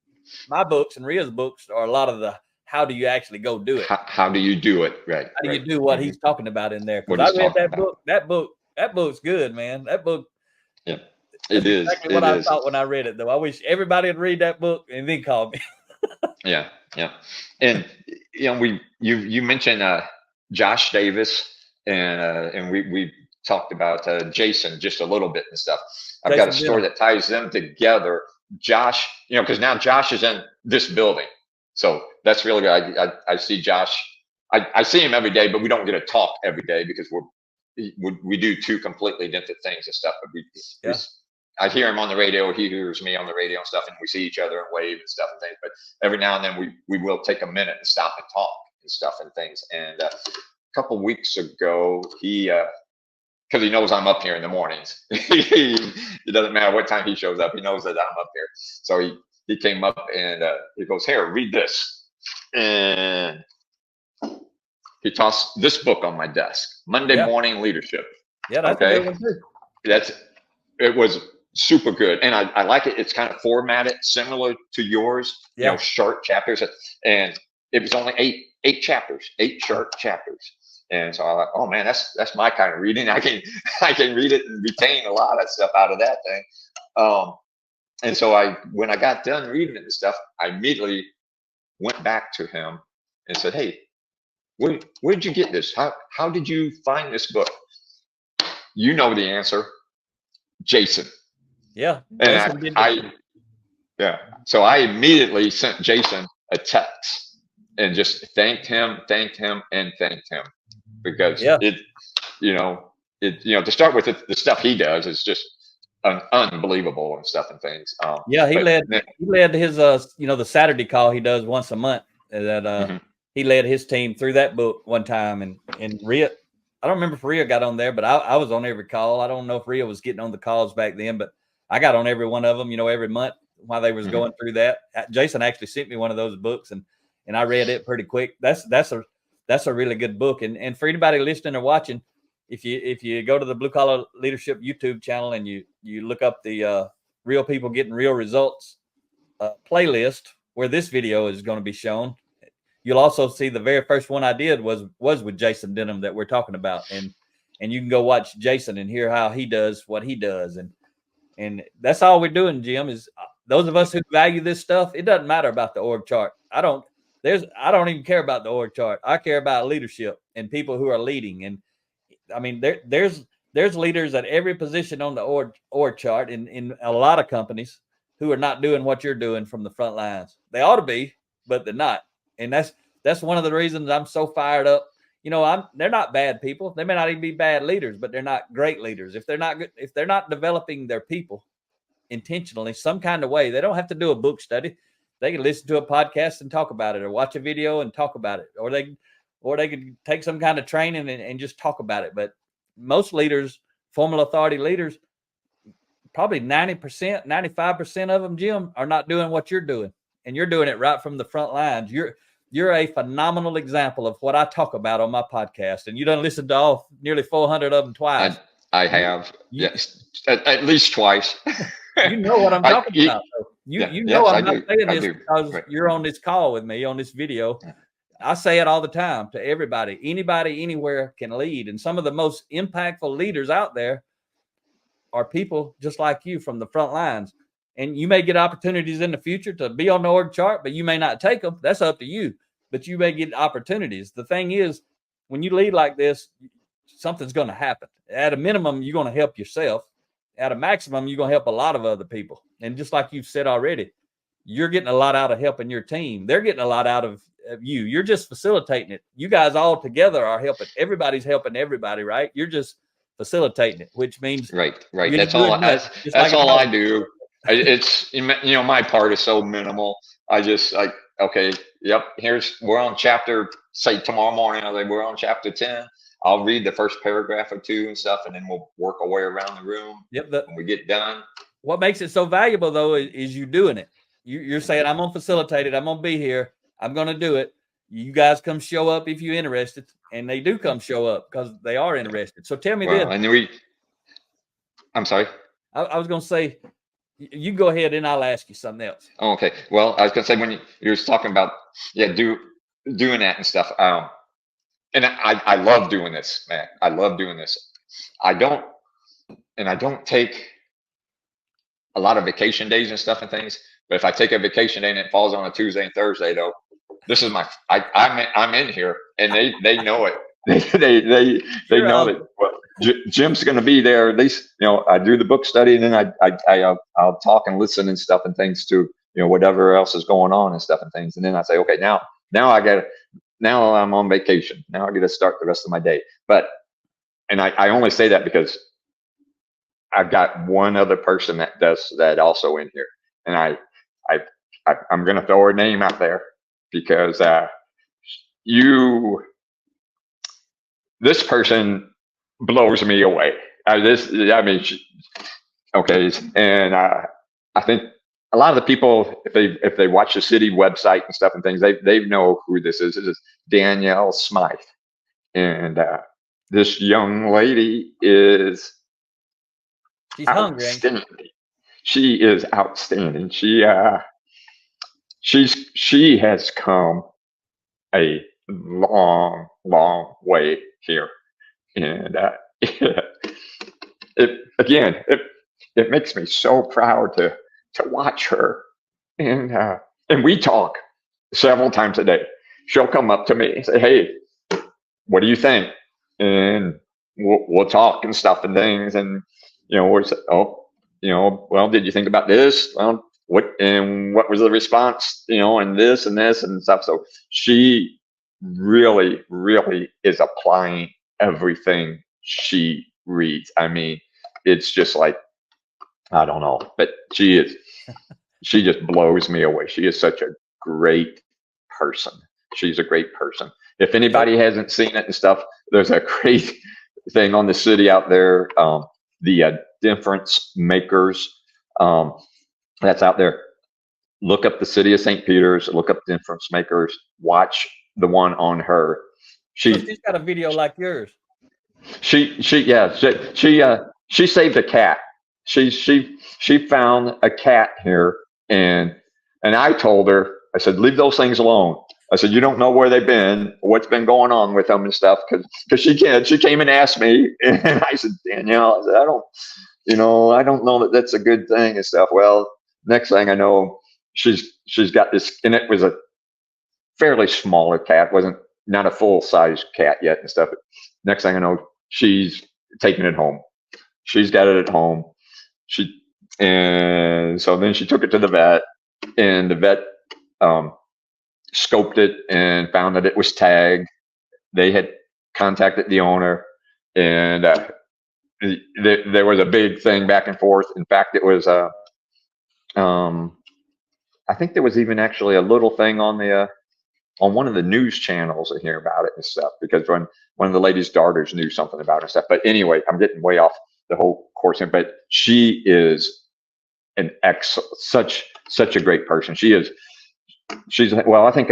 my books and Ria's books are a lot of the how do you actually go do it? How do you do it? Right. How do you do what he's talking about in there? Because I read that book. That book's good, man. That book. Yeah, it is exactly what I thought when I read it, though. I wish everybody would read that book and then call me. Yeah. And you mentioned Josh Davis, and we talked about Jason just a little bit and stuff. I've got a story that ties them together. Josh, because now Josh is in this building. So that's really good. I see Josh. I see him every day, but we don't get to talk every day because we do 2 completely different things and stuff. But I hear him on the radio. He hears me on the radio and stuff, and we see each other and wave and stuff and things. But every now and then we will take a minute and stop and talk and stuff and things. And a couple weeks ago, because he knows I'm up here in the mornings. It doesn't matter what time he shows up. He knows that I'm up here. So he came up and he goes, here, read this. And he tossed this book on my desk, Monday Morning Leadership. Yeah, that's a good one too. It was super good. And I like it. It's kind of formatted similar to yours, short chapters. And it was only eight chapters, 8 short chapters. And so I thought, oh man, that's my kind of reading. I can read it and retain a lot of stuff out of that thing. And so when I got done reading it and stuff, I immediately went back to him and said, hey, where'd you get this? How did you find this book? You know the answer, Jason. Yeah. And yeah. So I immediately sent Jason a text and just thanked him, because to start with, the stuff he does is just unbelievable and stuff and things. Yeah, he led his the Saturday call he does once a month. That he led his team through that book one time, and Rhea, I don't remember if Rhea got on there, but I was on every call. I don't know if Rhea was getting on the calls back then, but I got on every one of them, every month while they was going through that. Jason actually sent me one of those books, and I read it pretty quick. That's a really good book. And for anybody listening or watching, if you go to the Blue Collar Leadership YouTube channel and you look up the Real People Getting Real Results playlist where this video is going to be shown, you'll also see the very first one I did was with Jason Denham that we're talking about, and you can go watch Jason and hear how he does what he does, and that's all we're doing, Jim. Is those of us who value this stuff, it doesn't matter about the org chart. I don't even care about the org chart. I care about leadership and people who are leading. And I mean, there's leaders at every position on the org chart in a lot of companies who are not doing what you're doing from the front lines. They ought to be, but they're not. And that's one of the reasons I'm so fired up. They're not bad people. They may not even be bad leaders, but they're not great leaders. If they're not developing their people intentionally, some kind of way, they don't have to do a book study. They can listen to a podcast and talk about it, or watch a video and talk about it, or they could take some kind of training and just talk about it. But most leaders, formal authority leaders, probably 90%, 95% of them, Jim, are not doing what you're doing. And you're doing it right from the front lines. You're a phenomenal example of what I talk about on my podcast. And you done listened to nearly 400 of them twice. I have, yes, at least twice. You know what I'm talking about. You know I'm not saying this because you're on this call with me on this video. I say it all the time to everybody. Anybody, anywhere can lead. And some of the most impactful leaders out there are people just like you from the front lines. And you may get opportunities in the future to be on the org chart, but you may not take them. That's up to you. But you may get opportunities. The thing is, when you lead like this, something's going to happen. At a minimum, you're going to help yourself. At a maximum, you're going to help a lot of other people. And just like you've said already, you're getting a lot out of helping your team. They're getting a lot out of you. You're just facilitating it. You guys all together are helping. Everybody's helping everybody, right? You're just facilitating it, which means right. That's all I do. It's, my part is so minimal. I just okay, yep, we're on chapter, say tomorrow morning, we're on chapter 10. I'll read the first paragraph or two and stuff, and then we'll work our way around the room. Yep. When we get done. What makes it so valuable, though, is you doing it. You're saying, I'm going to facilitate it. I'm going to be here. I'm going to do it. You guys come show up if you're interested. And they do come show up because they are interested. So tell me this. I'm sorry. I was going to say, you go ahead and I'll ask you something else. Oh, okay. Well, I was going to say, when you were talking about, doing that and stuff. And I love doing this, man. I love doing this. I don't take a lot of vacation days and stuff and things. But if I take a vacation day and it falls on a Tuesday and Thursday, though, this is I'm in here, and they know it. They know that. Well, Jim's going to be there. At least, I do the book study, and then I'll talk and listen and stuff and things to whatever else is going on and stuff and things. And then I say, okay, now I'm on vacation. Now I get to start the rest of my day. And I only say that because I've got one other person that does that also in here, and I'm going to throw her name out there because this person blows me away. And I think a lot of the people, if they watch the city website and stuff and things, they know who this is. This is Danielle Smythe, and this young lady is outstanding. She is outstanding. She has come a long, long way here. And it makes me so proud to watch her. And we talk several times a day. She'll come up to me and say, "Hey, what do you think?" And we'll talk and stuff and things. And we'll say, "Oh, well, did you think about this? Well, what was the response? And this and this and stuff." So she really, really is applying everything she reads. I mean, it's just like, I don't know, but she just blows me away. She is such a great person. She's a great person. If anybody hasn't seen it and stuff, there's a great thing on the city out there, the difference makers, that's out there. Look up the city of St. Peter's, look up difference makers, watch the one on her. So she's got a video like yours. She saved a cat. She found a cat here, and I told her, I said, leave those things alone. I said, you don't know where they've been, what's been going on with them and stuff, because she came and asked me, and I said, Danielle, I said, I don't know that that's a good thing and stuff. Well, next thing I know, she's got this, and it was a fairly smaller cat, wasn't not a full size cat yet and stuff. But next thing I know, she's taking it home. She's got it at home. And so then she took it to the vet, and the vet scoped it and found that it was tagged. They had contacted the owner, and there was a big thing back and forth. In fact, it was I think there was even actually a little thing on one of the news channels in here about it and stuff, because when one of the lady's daughters knew something about it and stuff. But anyway, I'm getting way off the whole course here, but she is an such a great person. She's well, I think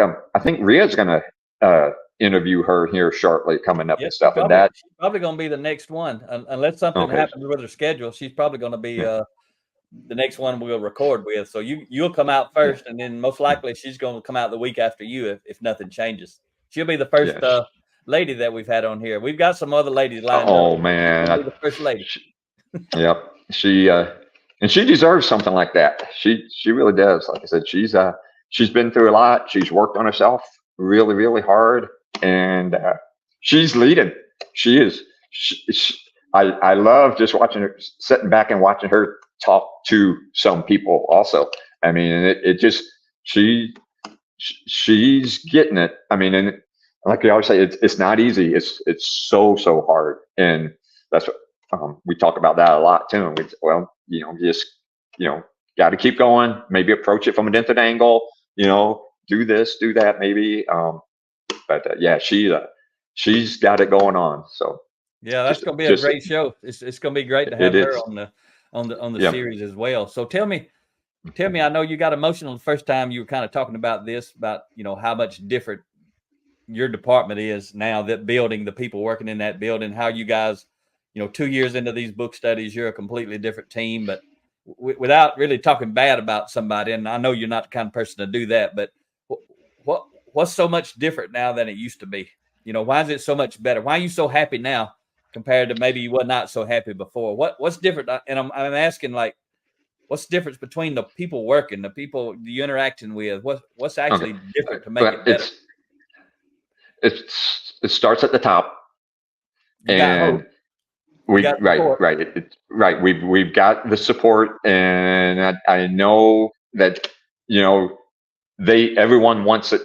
Ria's gonna interview her here shortly, coming up and stuff. And that she's probably gonna be the next one, unless something happens with her schedule. She's probably gonna be the next one we'll record with. So you'll come out first, and then most likely she's gonna come out the week after you if nothing changes. She'll be the first lady that we've had on here. We've got some other ladies lined up. Oh man, she'll be the first lady. Yep, and she deserves something like that. She really does. Like I said, she's been through a lot. She's worked on herself really, really hard, and she's leading. She is. I love just watching her, sitting back and watching her talk to some people. Also, I mean, it just she's getting it. I mean, and like I always say, it's not easy. It's so hard, and that's what we talk about that a lot too. And just got to keep going. Maybe approach it from a different angle. Do this, do that, maybe. But yeah, she's got it going on. So yeah, that's gonna be a great show. It's gonna be great to have her on the series as well. So tell me, I know you got emotional the first time you were kind of talking about this, about how much different your department is now, that building, the people working in that building, how you guys, 2 years into these book studies, you're a completely different team. But without really talking bad about somebody, and I know you're not the kind of person to do that, but what's so much different now than it used to be? Why is it so much better? Why are you so happy now compared to maybe you were not so happy before? What's different? And I'm asking, like, what's the difference between the people working, the people you're interacting with? What's actually different to make it better? It starts at the top, and we've got the support, and I know that everyone wants it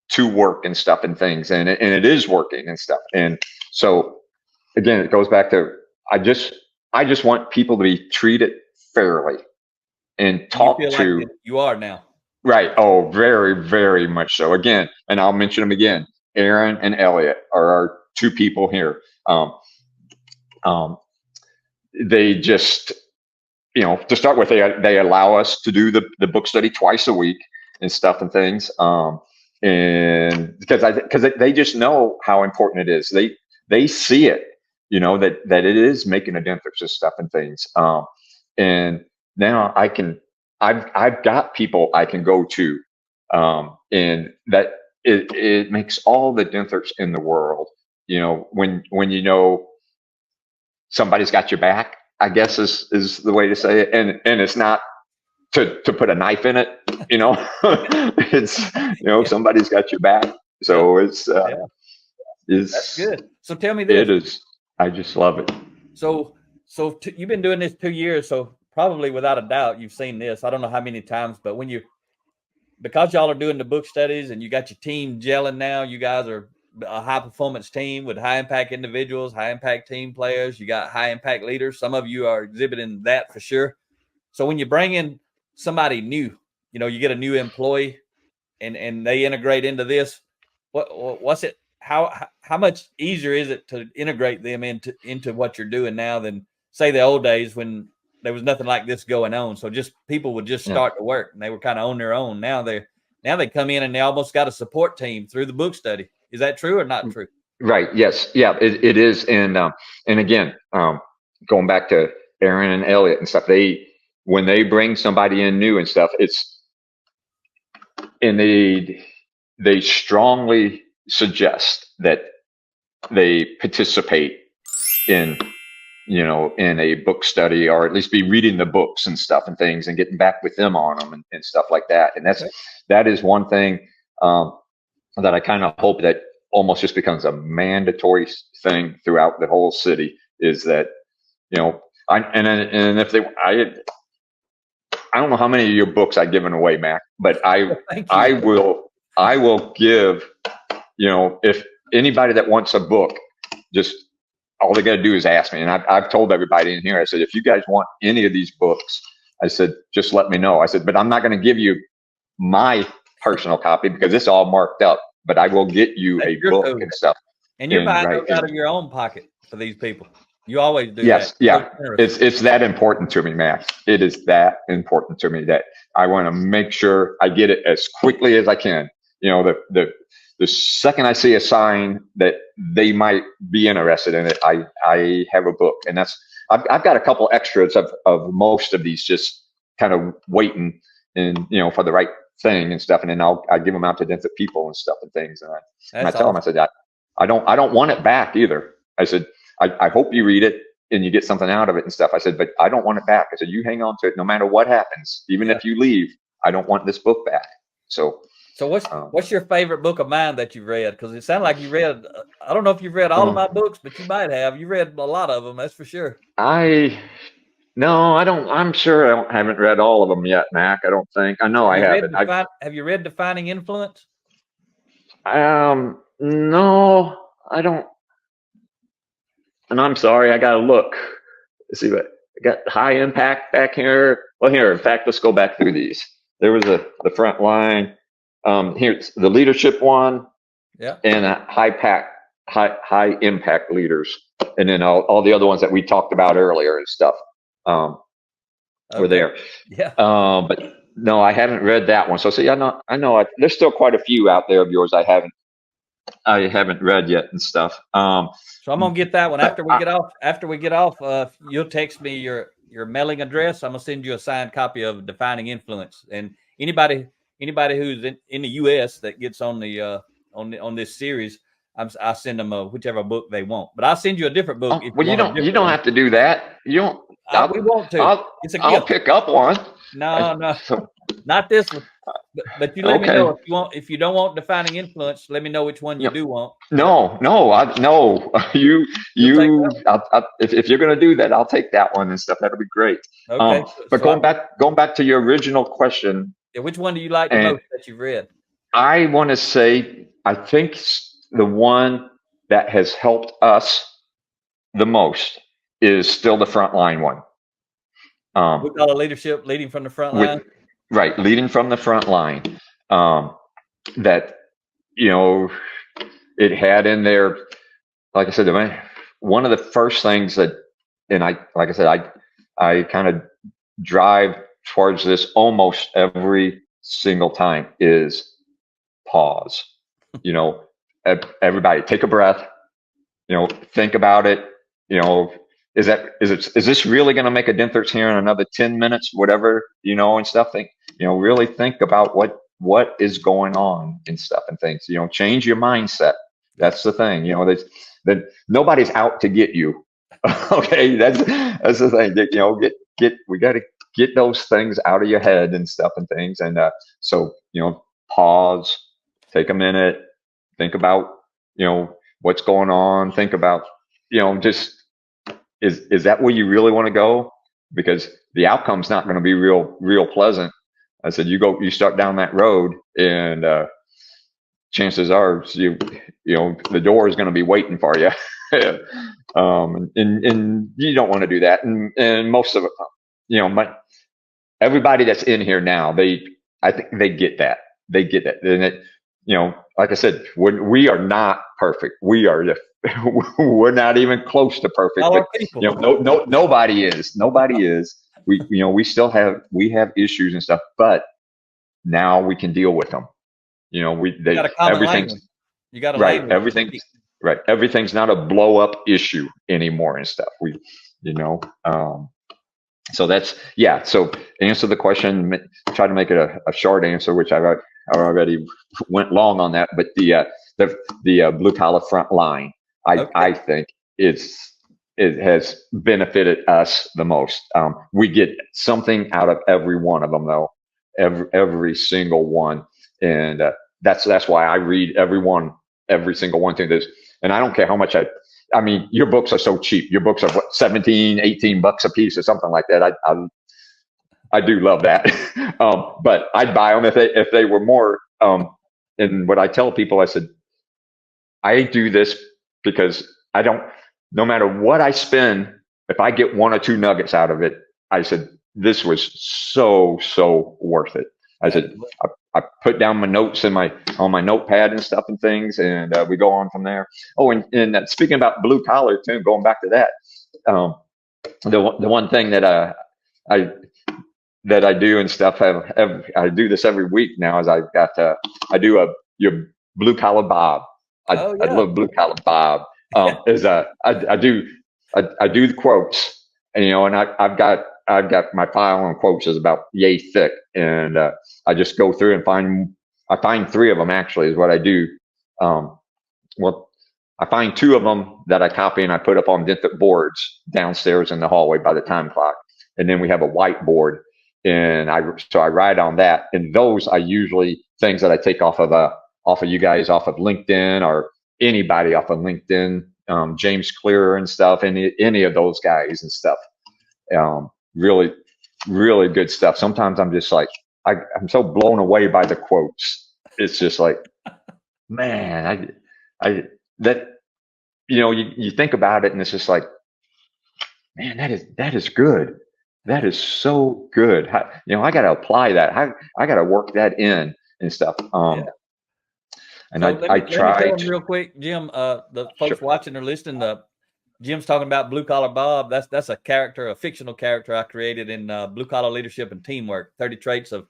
to work and stuff and things, and it is working and stuff. And so again, it goes back to I just want people to be treated fairly and talked to. Like you are now, right? Oh, very, very much so. Again, and I'll mention them again. Aaron and Elliot are our two people here. They just, to start with, they allow us to do the book study twice a week and stuff and things. And because they just know how important it is. They see it, that it is making a difference and stuff and things. And now I've got people I can go to, and that it makes all the difference in the world. When you know somebody's got your back, I guess is the way to say it, and it's not to put a knife in it. It's somebody's got your back, so it's that's good. So tell me this. It is. I just love it. So you've been doing this 2 years, so probably without a doubt you've seen this. I don't know how many times, but because y'all are doing the book studies and you got your team gelling now, you guys are a high performance team with high impact individuals, high impact team players. You got high impact leaders. Some of you are exhibiting that for sure. So when you bring in somebody new, you get a new employee and they integrate into this, what's it? How much easier is it to integrate them into what you're doing now than say the old days when there was nothing like this going on? So just people would just start to work and they were kind of on their own. Now they come in and they almost got a support team through the book study. Is that true or not true? Right. Yes. Yeah, it is. And again, going back to Aaron and Elliot and stuff, when they bring somebody in new and stuff, they strongly suggest that they participate in a book study, or at least be reading the books and stuff and things and getting back with them on them and stuff like that. And that is one thing that I kind of hope that almost just becomes a mandatory thing throughout the whole city, is that, I don't know how many of your books I've given away, Mac, but I will give, if anybody that wants a book, just all they got to do is ask me. And I've told everybody in here, I said, if you guys want any of these books, I said, just let me know. I said, but I'm not going to give you my personal copy because it's all marked up, but I will get you a book and stuff. And you're buying those out of your own pocket for these people. You always do that. Yes, yeah. It's that important to me, Matt. It is that important to me that I want to make sure I get it as quickly as I can. The second I see a sign that they might be interested in it, I have a book, and I've got a couple extras of most of these just kind of waiting and for the right thing and stuff, and then I give them out to different people and stuff and things, and I tell them, I said, I don't want it back either. I said, I hope you read it and you get something out of it and stuff. I said, but I don't want it back. I said, you hang on to it no matter what happens, even if you leave. I don't want this book back. So what's your favorite book of mine that you've read? Because it sounded like you read, I don't know if you've read all of my books, but you might have. You read a lot of them, that's for sure. No, I don't. I'm sure I haven't read all of them yet, Mac. I don't think. I know I haven't. Have you read Defining Influence? No, I don't. And I'm sorry, I got to look. Let's see what I got. High impact back here. Well, here, in fact, let's go back through these. There was the front line. Here's the leadership one. Yeah. And high impact leaders, and then all the other ones that we talked about earlier and stuff. Were there. Yeah. But no, I haven't read that one. So yeah, I know there's still quite a few out there of yours I haven't read yet and stuff. So I'm gonna get that one after we get off. You'll text me your mailing address. I'm gonna send you a signed copy of Defining Influence, and anybody who's in the U.S. that gets on the on this series, I send them whichever book they want. But I'll send you a different book. Well, you don't have to do that. You don't. We want to. It's a gift. I'll pick up one. No, not this one. But you let me know if you want. If you don't want Defining Influence, let me know which one you do want. No. You. If you're going to do that, I'll take that one and stuff. That'll be great. Okay. But going back to your original question. Yeah, which one do you like the most that you've read? I want to say, I think the one that has helped us the most is still the frontline one. We call it leadership, leading from the front line. Right, leading from the front line. That it had in there, like I said, one of the first things that, and I kind of drive towards this almost every single time, is pause. Everybody take a breath, think about it. Is this really going to make a difference here in another 10 minutes, whatever, and stuff? Really think about what is going on and stuff and things. Change your mindset. That's the thing. That nobody's out to get you. Okay, that's the thing. We got to get those things out of your head and stuff and things. And so pause, take a minute, think about what's going on. Think about just is that where you really want to go? Because the outcome's not going to be real pleasant. I said, you start down that road, and chances are the door is going to be waiting for you. And you don't want to do that. And most of it, everybody that's in here now, I think they get that. They get that. And like I said, we are not perfect. We're not even close to perfect. But, nobody is. Nobody is. We still have issues and stuff, but now we can deal with them. Everything's you got right. Everything's not a blow up issue anymore and stuff. So that's So answer the question. Try to make it a short answer, which I already went long on that. But the blue collar front line, I think it has benefited us the most. We get something out of every one of them, though, every single one, and that's why I read every single one through this. And I don't care how much I mean, your books are so cheap. Your books are what, $17-$18 a piece or something like that. I do love that. But I'd buy them if they were more. And what I tell people, I said, I do this because no matter what I spend, if I get 1 or 2 nuggets out of it, I said, this was so worth it. I said, I put down my notes on my notepad and stuff and things, and we go on from there. Oh, and speaking about blue collar too, going back to that, the one thing that I do and stuff, I do this every week now, is I do your blue collar Bob. I love blue collar Bob. I do the quotes, and and I've got my pile on quotes is about yay thick, and I just go through and find 3 of them actually is what I do. I find 2 of them that I copy and I put up on different boards downstairs in the hallway by the time clock, and then we have a whiteboard, and I write on that, and those are usually things that I take off of you guys, off of LinkedIn, or anybody off of LinkedIn, James Clear and stuff, any of those guys and stuff. Really, really good stuff. Sometimes I'm just like, I'm so blown away by the quotes. It's just like, man, you think about it, and it's just like, man, that is good. That is so good. I got to apply that. I got to work that in and stuff. And so I tried real quick, Jim. The folks watching or listening, Jim's talking about blue collar Bob. That's a fictional character I created in Blue Collar Leadership and Teamwork: 30 Traits of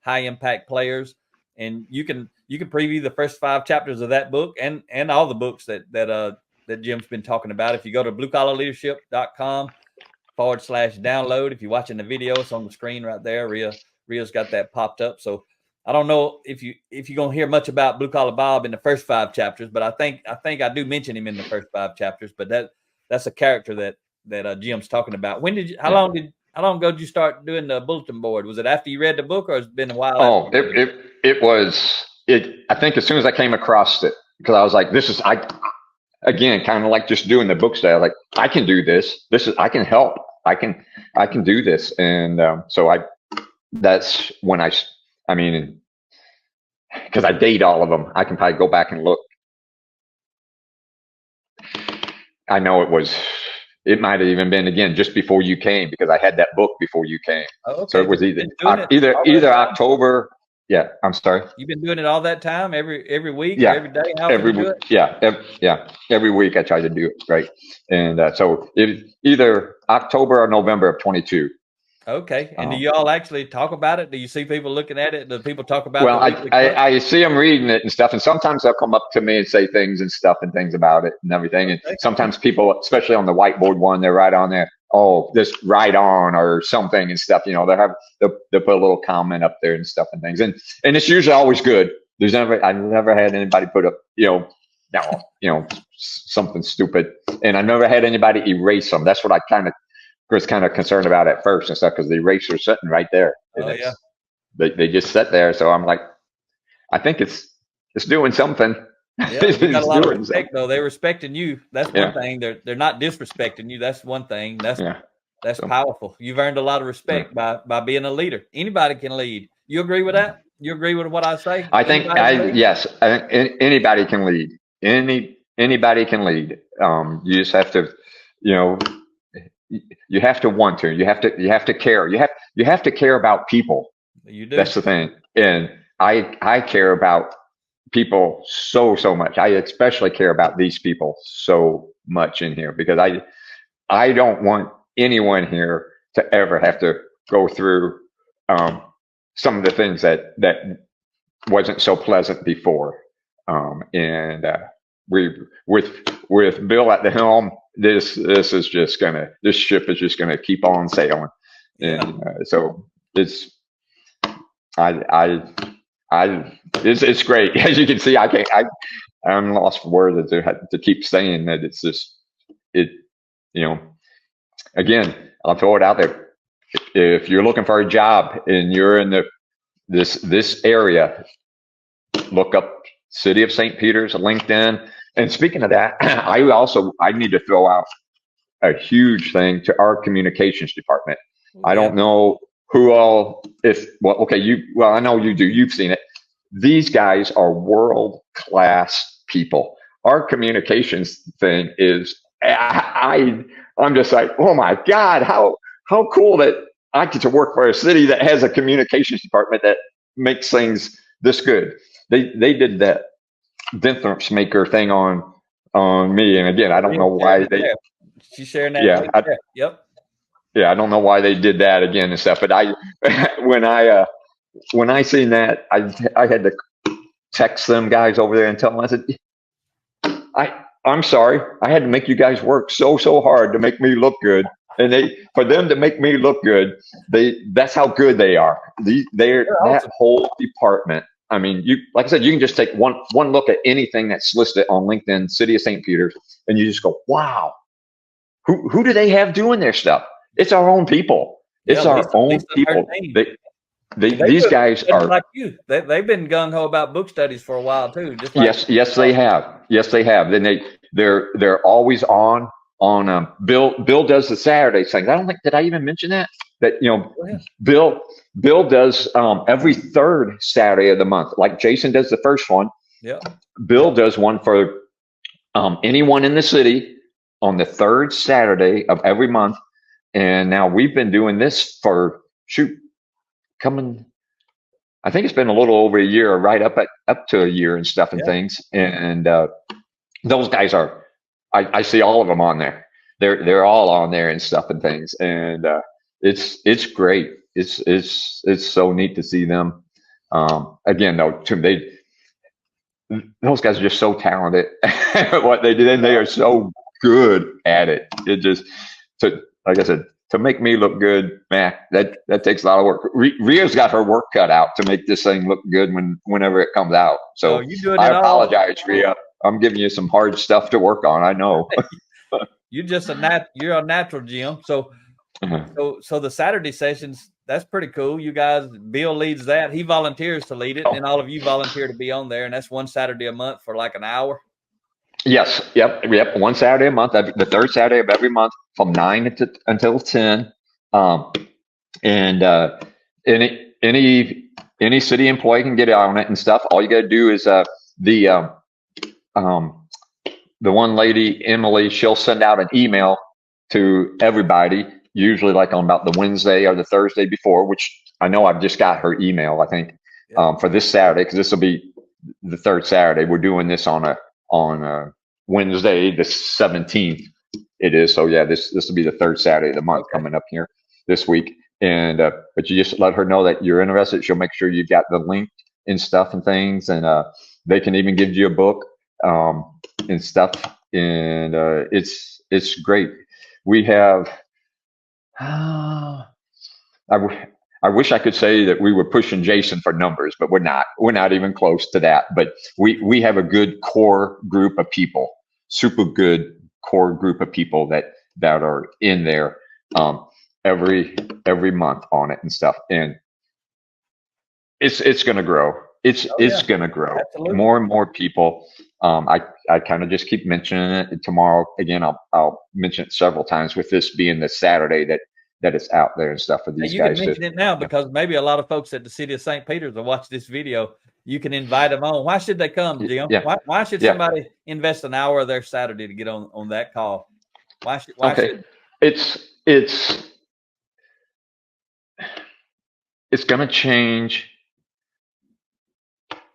High Impact Players. And you can preview the first 5 chapters of that book and all the books that Jim's been talking about. If you go to bluecollarleadership.com/download, if you're watching the video, it's on the screen right there. Ria's got that popped up. So I don't know if you're gonna hear much about Blue Collar Bob in the first 5 chapters, but I think I do mention him in the first 5 chapters. But that's a character that Jim's talking about. How long ago did you start doing the bulletin board? Was it after you read the book, or has it been a while? Oh, it was. I think as soon as I came across it, because I was like, again, kind of like just doing the book style. Like, I can do this. I can help. I can do this. And that's when I mean, because I date all of them. I can probably go back and look. I know it might have even been, again, just before you came, because I had that book before you came. Oh, okay. So it was either October. Yeah, I'm sorry. You've been doing it all that time, every week, yeah, or every day? Every week, every week I try to do it, right? And so it either October or November of 22. Okay. And do you all actually talk about it? Do you see people looking at it? Do people talk about it? Well, I see them reading it and stuff, and sometimes they'll come up to me and say things and stuff and things about it and everything. And sometimes people, especially on the whiteboard one, they're right on there. oh, this right on or something and stuff. You know, they'll put a little comment up there and stuff and things, and it's usually always good. I've never had anybody put up, no, something stupid, and I never had anybody erase them. That's what I was kind of concerned about at first and stuff, because the eraser's sitting right there. Oh yeah. They just sit there. So I'm like, I think it's doing something. Yeah, you got a lot of respect though. They're respecting you. That's one thing. They're not disrespecting you. That's one thing. That's powerful. You've earned a lot of respect by being a leader. Anybody can lead. You agree with that? You agree with what I say? I think yes. I think anybody can lead. Anybody can lead. You just have to, you have to want to. You have to care. You have to care about people. You do. That's the thing. And I care about people so much. I especially care about these people so much in here, because I don't want anyone here to ever have to go through some of the things that wasn't so pleasant before. And with Bill at the helm, this ship is just gonna keep on sailing. And so it's it's great. As you can see, I'm lost for words to keep saying that. It's just, again, I'll throw it out there. If you're looking for a job and you're in this area, look up City of St. Peter's, LinkedIn. And speaking of that, I need to throw out a huge thing to our communications department. Yeah. I don't know who all, I know you do, you've seen it. These guys are world-class people. Our communications thing is, I'm just like, oh my God, how cool that I get to work for a city that has a communications department that makes things this good. They did that difference maker thing on me. And again, I don't know why she's sharing that. Yeah, Yeah, I don't know why they did that again and stuff. But when I seen that, I had to text them guys over there and tell them, I said, I'm sorry, I had to make you guys work so hard to make me look good, and for them to make me look good, that's how good they are. They're that whole department. I mean, like I said, you can just take one look at anything that's listed on LinkedIn, City of St. Peter's, and you just go, wow, who do they have doing their stuff? It's our own people. It's our own people. These guys are like you. They've been gung ho about book studies for a while too. Just like yes, they have. Yes, they have. Then they're always on. Bill does the Saturday things. I don't think, did I even mention that? Bill does every third Saturday of the month. Like Jason does the first one. Yeah. Bill does one for anyone in the city on the third Saturday of every month. And now we've been doing this for I think it's been a little over a year, right up to a year and stuff and things. And those guys are, I see all of them on there. They're all on there and stuff and things. And it's great. It's so neat to see them. Again, though, those guys are just so talented at what they do, and they are so good at it. It just, like I said, to make me look good, man, that takes a lot of work. Rhea's got her work cut out to make this thing look good whenever it comes out. So I apologize, Rhea. I'm giving you some hard stuff to work on. I know. You're a natural, Jim. So the Saturday sessions, that's pretty cool. You guys, Bill leads that. He volunteers to lead it, and all of you volunteer to be on there. And that's one Saturday a month for like an hour. Yes. Yep. One Saturday a month, the third Saturday of every month from 9 until 10. And any city employee can get on it and stuff. All you got to do is the one lady, Emily, she'll send out an email to everybody, usually like on about the Wednesday or the Thursday before, which I know I've just got her email, I think, for this Saturday, because this will be the third Saturday. We're doing this on Wednesday, the 17th. It is. So yeah, this will be the third Saturday of the month coming up here this week. And but you just let her know that you're interested. She'll make sure you got the link and stuff and things, and they can even give you a book and stuff. And it's great. We have I, w- I wish I could say that we were pushing Jason for numbers, but we're not. We're not even close to that. But we have a good core group of people, super good core group of people that are in there um, every month on it and stuff. And it's going to grow. Oh It's yeah, going to grow. absolutely. More and more people. I kind of just keep mentioning it. Tomorrow again, I'll mention it several times. With this being the Saturday that it's out there and stuff for Now, these you can guys to. mention it now Yeah. because maybe a lot of folks at the city of St. Peter's will watch this video. You can invite them on. Why should they come, Jim? Yeah. Why should Yeah. somebody invest an hour of their Saturday to get on that call? Why Okay. should It's it's it's going to change.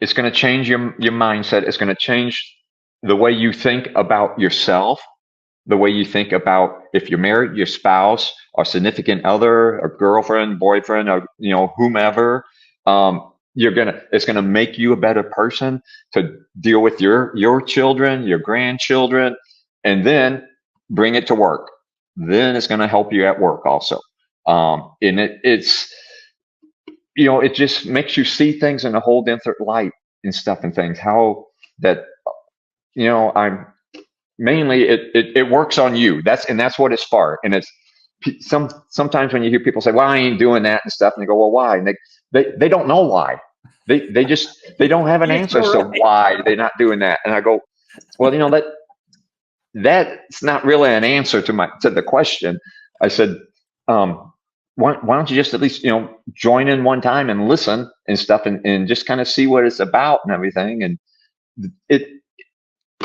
It's going to change your mindset. It's going to change the way you think about yourself, the way you think about if you're married, your spouse, or significant other, or girlfriend, boyfriend, or whomever. It's gonna make you a better person to deal with your children, your grandchildren, and then bring it to work. Then it's gonna help you at work also. And it's it just makes you see things in a whole different light and stuff and things. How that I'm mainly it works on you. That's what it's for. And it's sometimes when you hear people say, "Well, I ain't doing that" and stuff, and they go, "Well, why?" And they don't know why. They don't have an You're answer so as to right. why they're not doing that. And I go, well, that's not really an answer to the question. I said, why don't you just at least join in one time and listen and stuff and just kind of see what it's about and everything. And it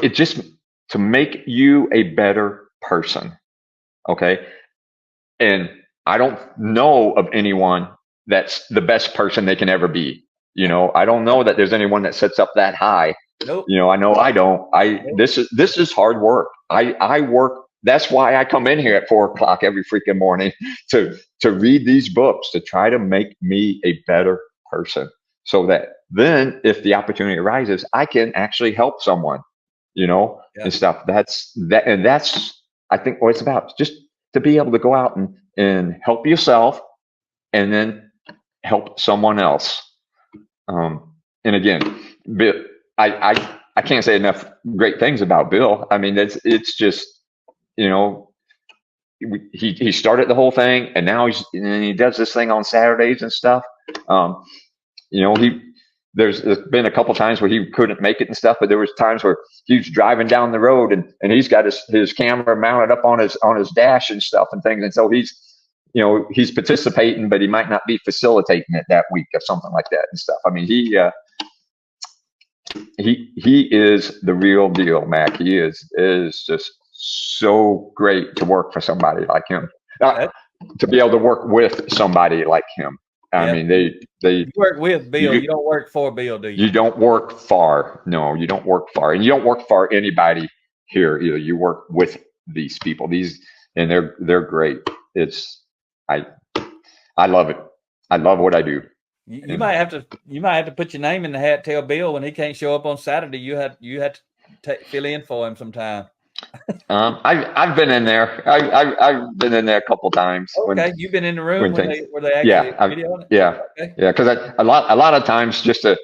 it just to make you a better person. Okay. And I don't know of anyone that's the best person they can ever be. I don't know that there's anyone that sets up that high. Nope. I know I don't. Nope. This is hard work. I work. That's why I come in here at 4 o'clock every freaking morning to read these books, to try to make me a better person, so that then if the opportunity arises, I can actually help someone, Yeah. and stuff. That's I think what it's about. Just to be able to go out and help yourself, and then help someone else. And again, I can't say enough great things about Bill. I mean, it's just you know he started the whole thing, and now he does this thing on Saturdays and stuff. Um, he there's been a couple times where he couldn't make it and stuff, but there was times where he was driving down the road and he's got his camera mounted up on his dash and stuff and things, and so he's participating, but he might not be facilitating it that week or something like that and stuff. I mean, he is the real deal, Mac. He is just so great to work for somebody like him. To be able to work with somebody like him. I Yeah. mean, they You work with Bill. You don't work for Bill, do you? you don't work far. No, you don't work far, and you don't work for anybody here either. You work with these people. And they're great. I I love it. I love what I do. You might have to put your name in the hat. Tell Bill when he can't show up on Saturday, you have to fill in for him sometime. I've been in there. I've been in there a couple times. Okay, you've been in the room when where they actually yeah, videoing it. yeah, Okay. yeah. Because a lot of times, just to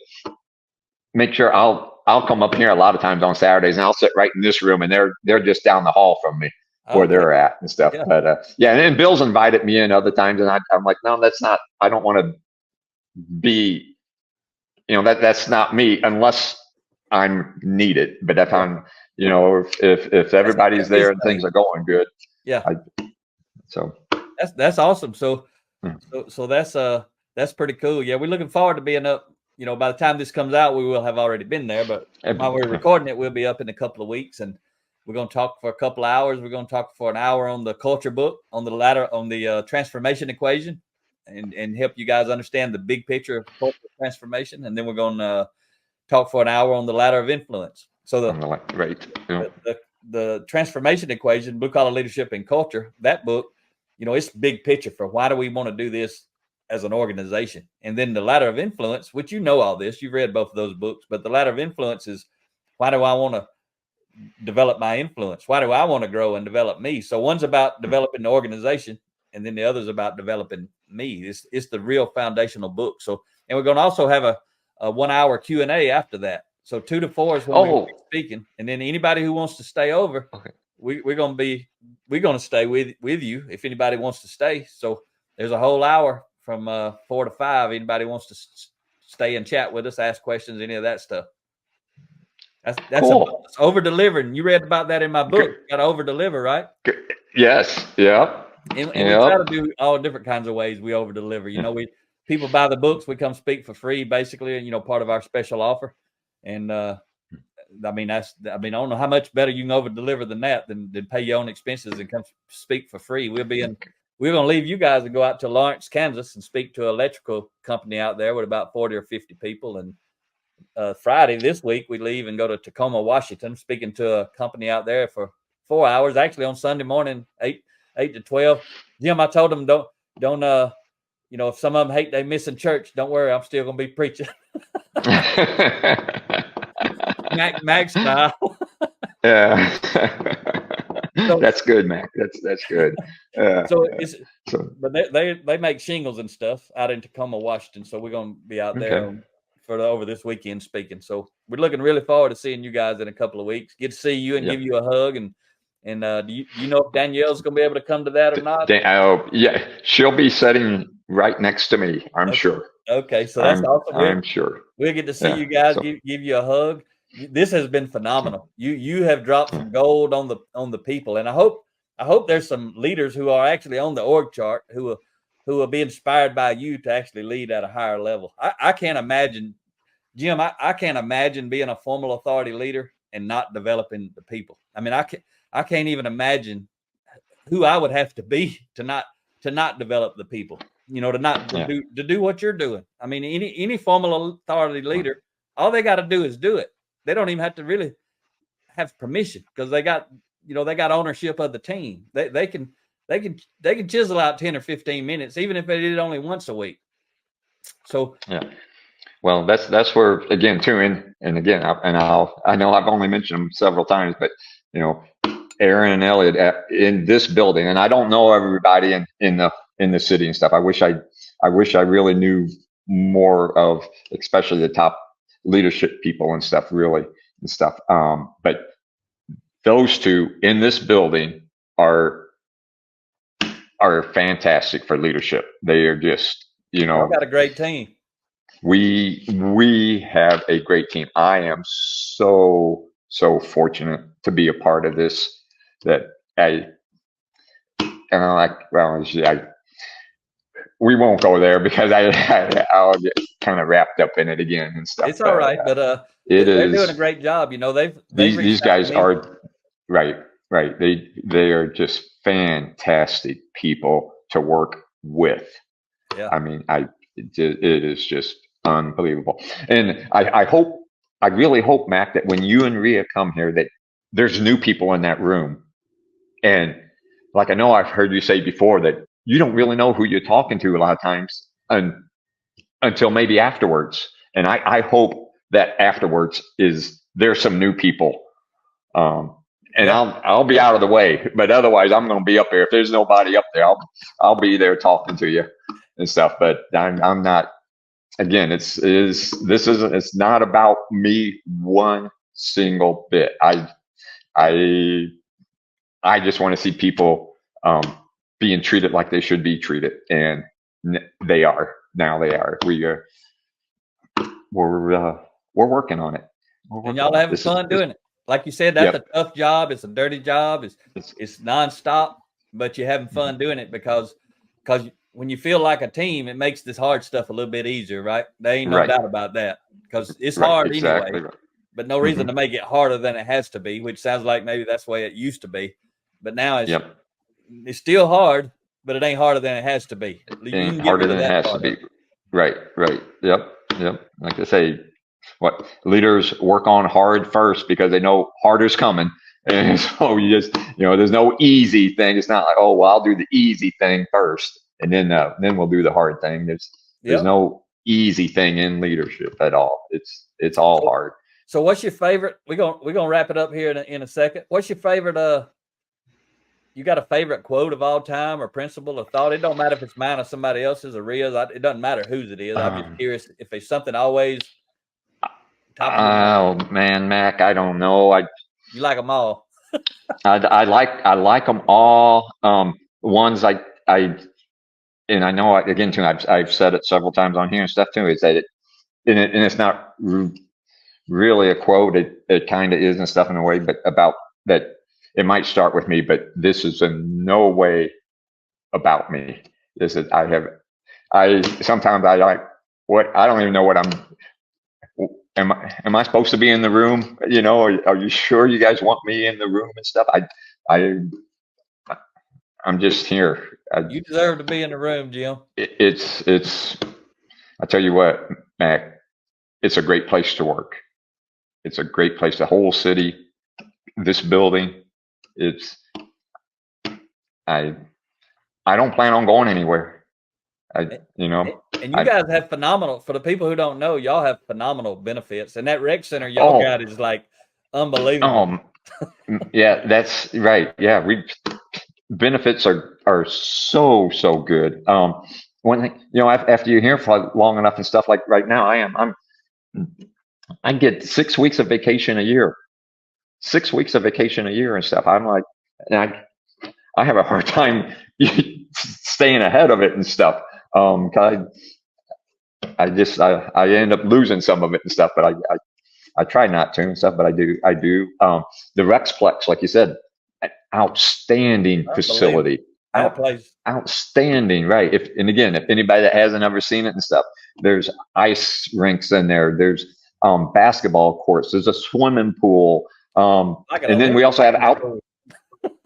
make sure, I'll come up here a lot of times on Saturdays, and I'll sit right in this room, and they're just down the hall from me where Okay. they're at and stuff. Yeah. But yeah, and then Bill's invited me in other times, and I'm like, no, that's not. I don't want to be. That's not me unless I'm needed. But if I'm, if everybody's there and things are going good, Yeah. So that's awesome. So mm. that's pretty cool. Yeah, we're looking forward to being up. By the time this comes out, we will have already been there. But while we're recording it, we'll be up in a couple of weeks, and we're going to talk for a couple of hours. We're going to talk for an hour on the culture book, on the transformation equation, and help you guys understand the big picture of cultural transformation. And then we're going to talk for an hour on the ladder of influence. So the transformation equation, blue collar leadership and culture, that book, it's big picture for why do we want to do this as an organization. And then the ladder of influence, which all this, you've read both of those books, but the ladder of influence is why do I want to develop my influence? Why do I want to grow and develop me? So one's about developing the organization, and then the other is about developing me. It's the real foundational book. So, and we're going to also have a 1 hour Q&A after that. So 2 to 4 is when we're speaking, and then anybody who wants to stay over, we're going to stay with you if anybody wants to stay. So there's a whole hour from 4 to 5. Anybody wants to stay and chat with us, ask questions, any of that stuff. That's cool. Over delivering. You read about that in my book. Got to over deliver, right? Yes. Yeah. And we try to do all different kinds of ways we over deliver. You know, people buy the books, we come speak for free, basically, you know, part of our special offer. And I mean, I don't know how much better you can over deliver than that than pay your own expenses and come speak for free. We're going to leave you guys and go out to Lawrence, Kansas and speak to an electrical company out there with about 40 or 50 people. And Friday this week, we leave and go to Tacoma, Washington, speaking to a company out there for 4 hours, actually on Sunday morning, 8 to 12. Jim, I told them, don't, you know, if some of them hate they missing church, don't worry, I'm still going to be preaching. Mac style. Yeah. So, that's good, Mac. That's good. But they make shingles and stuff out in Tacoma, Washington. So we're going to be out there over this weekend speaking. So we're looking really forward to seeing you guys in a couple of weeks. Get to see you and give you a hug. And do you know if Danielle's going to be able to come to that or not? Yeah, she'll be sitting right next to me, I'm sure. Okay, so that's awesome. I'm sure. We'll get to see you guys, give you a hug. This has been phenomenal. You have dropped some gold on the people, and I hope there's some leaders who are actually on the org chart who will be inspired by you to actually lead at a higher level. I can't imagine, Jim. I can't imagine being a formal authority leader and not developing the people. I mean, I can't even imagine who I would have to be to not develop the people. You know, to do what you're doing. I mean, any formal authority leader, all they got to do is do it. They don't even have to really have permission because they got ownership of the team. They can chisel out 10 or 15 minutes, even if they did it only once a week. So well, that's where again too, and again, I know I've only mentioned them several times, but you know, Aaron and Elliot in this building, and I don't know everybody in the city and stuff. I wish I really knew more of, especially the top leadership people and stuff, but those two in this building are fantastic for leadership. They are just, you know, I've got a great team. We have a great team. I am so fortunate to be a part of this. That we won't go there because I'll get kind of wrapped up in it again and stuff. It's all right, but they're doing a great job. You know, these guys are right. They are just fantastic people to work with. Yeah. I mean, it is just unbelievable. And I really hope, Mac, that when you and Rhea come here, that there's new people in that room. And like I know I've heard you say before that you don't really know who you're talking to a lot of times until maybe afterwards. And I hope that afterwards there's some new people. And I'll be out of the way, but otherwise I'm going to be up there. If there's nobody up there, I'll be there talking to you and stuff. But I'm not. Again, it's not about me one single bit. I just want to see people being treated like they should be treated, and they are. Now they are. We're working on it. And y'all having fun doing it. Like you said, that's a tough job. It's a dirty job. It's nonstop, but you're having fun doing it because when you feel like a team, it makes this hard stuff a little bit easier, right? There ain't no doubt about that because it's hard anyway. Right. But no reason to make it harder than it has to be, which sounds like maybe that's the way it used to be. But now it's still hard, but it ain't harder than it has to be. It ain't harder than it has to be. Right. Yep. Like I say, what leaders work on hard first because they know harder's coming. And so there's no easy thing. It's not like, oh, well, I'll do the easy thing first and then we'll do the hard thing. There's no easy thing in leadership at all. It's all hard. So what's your favorite? We're gonna wrap it up here in a second. What's your favorite you got a favorite quote of all time or principle or thought? It don't matter if it's mine or somebody else's or Ria's. It doesn't matter whose it is. I'm just curious if it's something always top of your mind. Oh man, Mac, I don't know. You like them all. I like them all. Ones I and I know again too. I've said it several times on here and stuff too. Is that and it's not really a quote. It kind of is and stuff in a way, but about that. It might start with me, but this is in no way about me. This is I sometimes I like what I don't even know what am I supposed to be in the room? You know, are you sure you guys want me in the room and stuff? I I'm just here. You deserve to be in the room, Jim. It's I tell you what, Mac, it's a great place to work. It's a great place. The whole city, this building, it's I don't plan on going anywhere. You know, and you guys have phenomenal, for the people who don't know, y'all have phenomenal benefits, and that rec center y'all got is like unbelievable. Yeah, that's right. Yeah, benefits are so good. One thing, you know, after you're here for long enough and stuff, like right now, I get 6 weeks of vacation a year. 6 weeks of vacation a year and stuff. I'm like, and I have a hard time staying ahead of it and stuff. 'Cause I end up losing some of it and stuff, but I try not to and stuff, but I do. The Rexplex, like you said, outstanding facility. Outstanding, right? If anybody that hasn't ever seen it and stuff, there's ice rinks in there. There's basketball courts. There's a swimming pool. And then we also have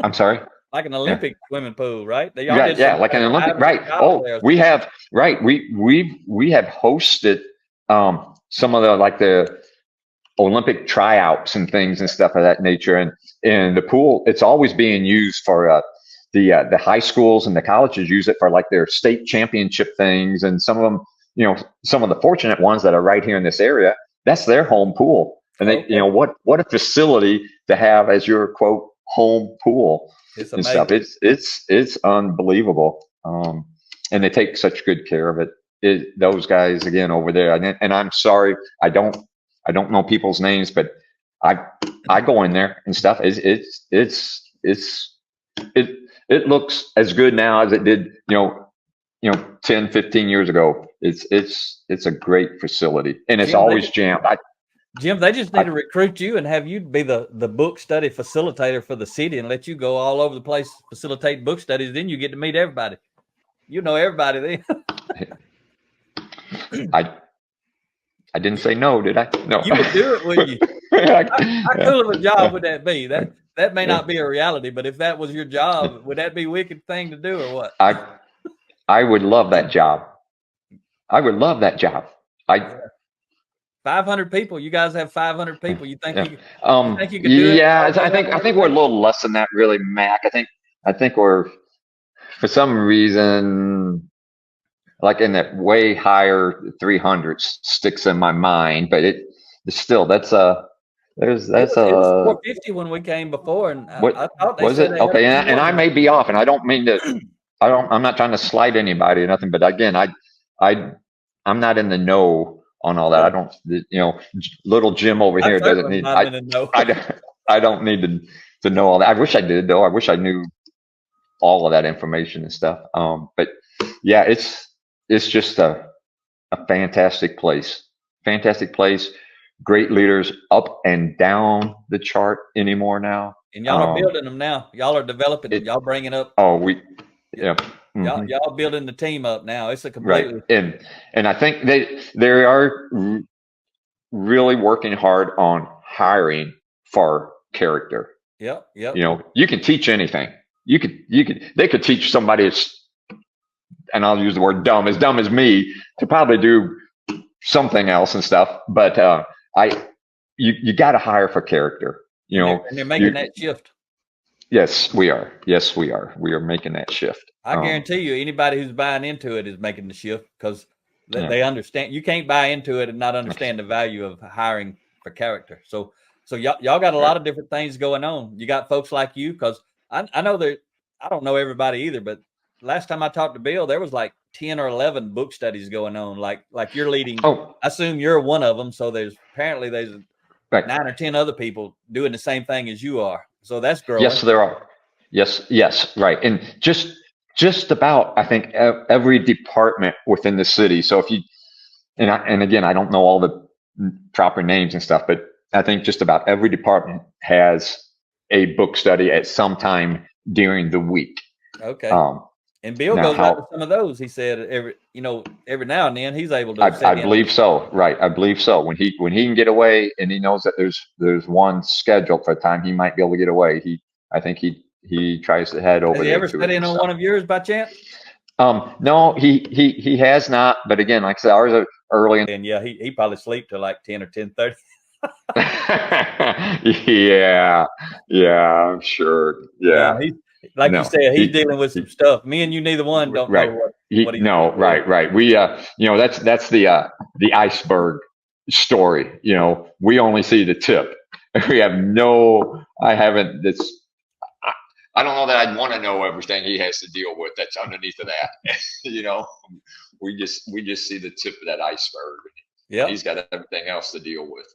I'm sorry. Like an Olympic swimming pool, right? Yeah, like an Olympic, right? Oh, we have we have hosted some of the Olympic tryouts and things and stuff of that nature, and the pool. It's always being used for the high schools and the colleges use it for like their state championship things, and some of them, you know, some of the fortunate ones that are right here in this area, that's their home pool, and they, you know, what a facility to have as your quote home pool. It's and stuff. It's unbelievable. And they take such good care of it. Those guys again over there. And I'm sorry, I don't know people's names, but I go in there and stuff. It looks as good now as it did, you know, 10, 15 years ago. It's a great facility, and it's always jammed. Jim, they just need to recruit you and have you be the book study facilitator for the city and let you go all over the place, facilitate book studies. Then you get to meet everybody. You know everybody then. I didn't say no, did I? No. You would do it, would you? How cool of a job would that be? That may not be a reality, but if that was your job, would that be a wicked thing to do or what? I would love that job. I would love that job. 500 people. You guys have 500 people. You think you could do it? Yeah, I think we're a little less than that, really, Mac. I think we're, for some reason, like in that way higher 300s sticks in my mind, but it's still it was 450 when we came before, and I thought they was said it okay? And I may be off, and I don't mean to. I'm not trying to slight anybody or nothing, but again, I'm not in the know on all that. I don't, you know, little Jim over here doesn't need. I don't need to know all that. I wish I did, though. I wish I knew all of that information and stuff. But yeah, it's just a fantastic place. Fantastic place. Great leaders up and down the chart anymore now. And y'all are building them now. Y'all are developing them. Y'all bringing up. Oh, yeah. Y'all building the team up now. It's a completely right. And I think they are really working hard on hiring for character. Yep. You know, you can teach anything. They could teach somebody and I'll use the word dumb as me to probably do something else and stuff. But you got to hire for character. You know, and they're making that shift. Yes, we are. We are making that shift. I guarantee you, anybody who's buying into it is making the shift because they understand. You can't buy into it and not understand the value of hiring for character. So y'all got a lot of different things going on. You got folks like you, because I know that I don't know everybody either, but last time I talked to Bill, there was like 10 or 11 book studies going on. Like you're leading. Oh, I assume you're one of them. So there's 9 right. or 10 other people doing the same thing as you are. So that's growing. Yes, there are. Yes, right. And just about, I think, every department within the city. So if you, and again, I don't know all the proper names and stuff, but I think just about every department has a book study at some time during the week. Okay. And Bill goes out to some of those. He said every now and then he's able to. I believe so. Right. I believe so. When he can get away and he knows that there's one scheduled for a time he might be able to get away, I think he tries to head over there. Has he ever sat in on one of yours by chance? No, he has not. But again, like I said, ours are early. And yeah, he probably sleep till like 10 or 10:30. yeah, I'm sure. Yeah. Like you said, he's dealing with some stuff. Me and you, neither one don't know what he's doing. Right. We, that's the iceberg story. We only see the tip. We have I don't know that I'd want to know everything he has to deal with that's underneath of that. We just see the tip of that iceberg. Yeah. He's got everything else to deal with.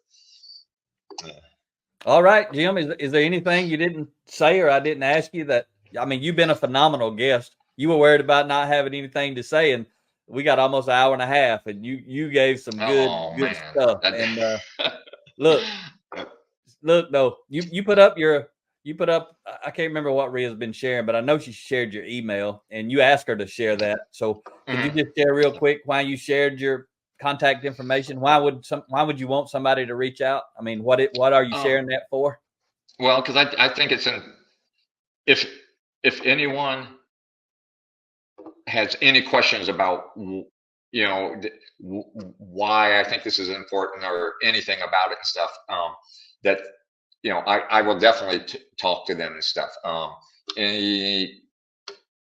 All right, Jim, is there anything you didn't say or I didn't ask you that? I mean, you've been a phenomenal guest. You were worried about not having anything to say, and we got almost an hour and a half, and you gave some good stuff. And look, no, you put up. I can't remember what Rhea's been sharing, but I know she shared your email, and you asked her to share that. So, could you just share real quick why you shared your contact information? Why would you want somebody to reach out? I mean, what are you sharing that for? Well, because I think it's if anyone has any questions about why I think this is important or anything about it and stuff, that I will definitely talk to them and stuff. About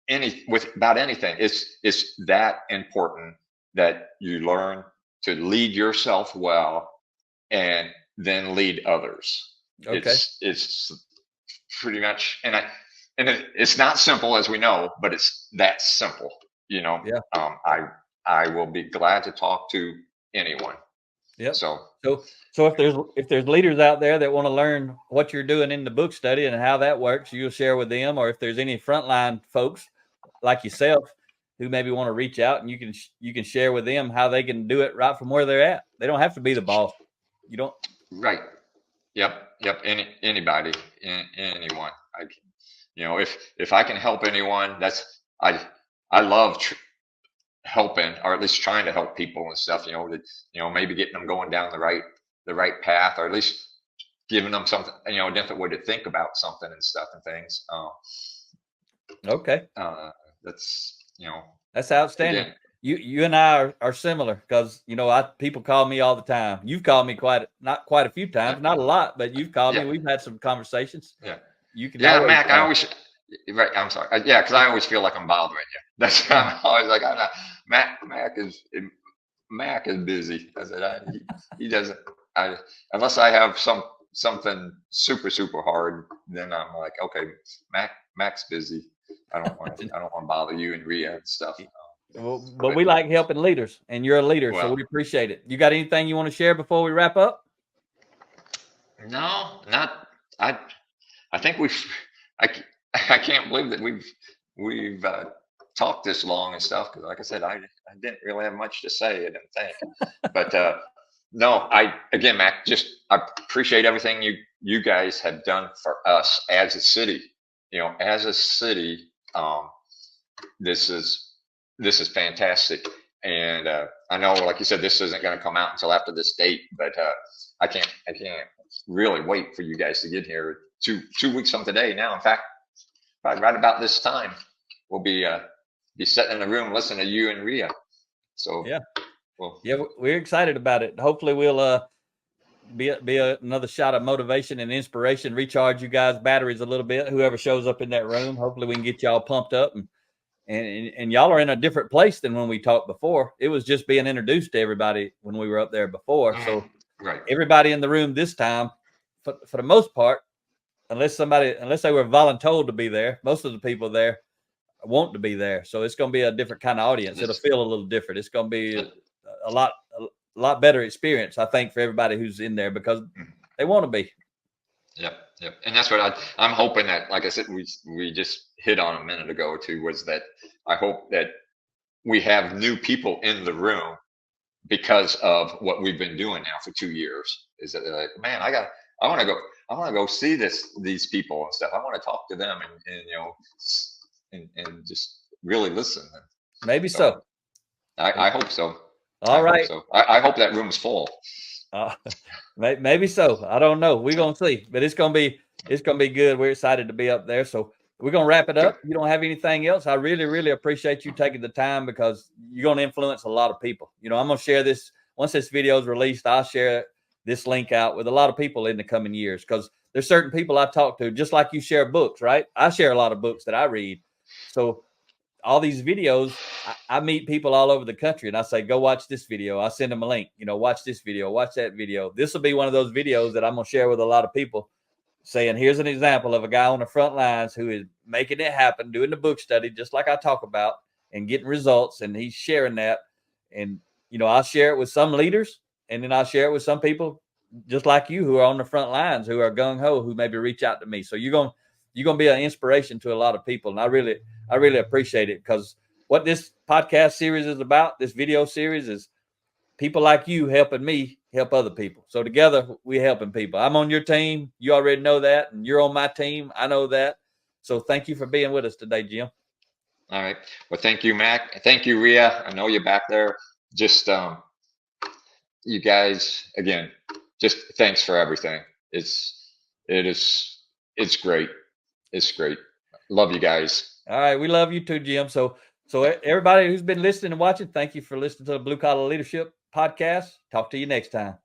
anything, it's that important that you learn to lead yourself well and then lead others. Okay. It's pretty much, and it's not simple, as we know, but it's that simple. Yeah. I will be glad to talk to anyone. Yeah. So if there's leaders out there that want to learn what you're doing in the book study and how that works, you'll share with them. Or if there's any frontline folks like yourself who maybe want to reach out, and you can share with them how they can do it right from where they're at. They don't have to be the boss. You don't. Right. Yep. Anybody, anyone. If I can help anyone, I love helping, or at least trying to help people and stuff. Maybe getting them going down the right path, or at least giving them something, a different way to think about something and stuff and things. Okay. That's outstanding. Again, you and I are similar because people call me all the time. You've called me not quite a few times, not a lot, but you've called me. We've had some conversations. Yeah. You can. Yeah, Mac. I always. Right. I'm sorry. Yeah, because I always feel like I'm bothering you. That's I'm always like, Mac is busy. I said he doesn't. Unless I have something super hard, then I'm like, okay, Mac's busy. I don't want to bother you and Rhea and stuff. Well, but we like helping leaders, and you're a leader, so we appreciate it. You got anything you want to share before we wrap up? No, not. I think I can't believe that we've talked this long and stuff, because like I said, I didn't really have much to say, I didn't think. But no, again, Mac, I appreciate everything you guys have done for us as a city. As a city, this is fantastic. And I know, like you said, this isn't going to come out until after this date, but I can't really wait for you guys to get here. 2 weeks from today now. In fact, probably right about this time, we'll be sitting in the room listening to you and Rhea. So yeah, we're excited about it. Hopefully, we'll be another shot of motivation and inspiration, recharge you guys' batteries a little bit. Whoever shows up in that room, hopefully, we can get y'all pumped up, and y'all are in a different place than when we talked before. It was just being introduced to everybody when we were up there before. So right. Everybody in the room this time, for the most part, unless they were voluntold to be there, most of the people there want to be there. So it's going to be a different kind of audience. It'll feel a little different. It's going to be a lot better experience, I think, for everybody who's in there because they want to be. Yep. And that's what I'm hoping that, like I said, we just hit on a minute ago too, was that I hope that we have new people in the room because of what we've been doing now for 2 years. Is that they're like, man, I want to go see these people and stuff. I want to talk to them and just really listen. Maybe so. I hope so. All right. I hope that room's full. Maybe so. I don't know. We're gonna see, but it's gonna be good. We're excited to be up there. So we're gonna wrap it up. You don't have anything else? I really, really appreciate you taking the time because you're gonna influence a lot of people. I'm gonna share this once this video is released. I'll share this link out with a lot of people in the coming years because there's certain people I talk to, just like you share books, right? I share a lot of books that I read. So all these videos, I meet people all over the country and I say, go watch this video. I send them a link, watch this video, watch that video. This will be one of those videos that I'm going to share with a lot of people saying, here's an example of a guy on the front lines who is making it happen, doing the book study, just like I talk about and getting results. And he's sharing that. And, I'll share it with some leaders and then I'll share it with some people just like you who are on the front lines, who are gung ho, who maybe reach out to me. So you're going to be an inspiration to a lot of people. And I really appreciate it because what this podcast series is about, this video series, is people like you helping me help other people. So together we're helping people. I'm on your team. You already know that. And you're on my team. I know that. So thank you for being with us today, Jim. All right. Well, thank you, Mac. Thank you, Rhea. I know you're back there. Just you guys, again, just thanks for everything. It's great. It's great. Love you guys. All right. We love you too, Jim. So everybody who's been listening and watching, thank you for listening to the Blue Collar Leadership Podcast. Talk to you next time.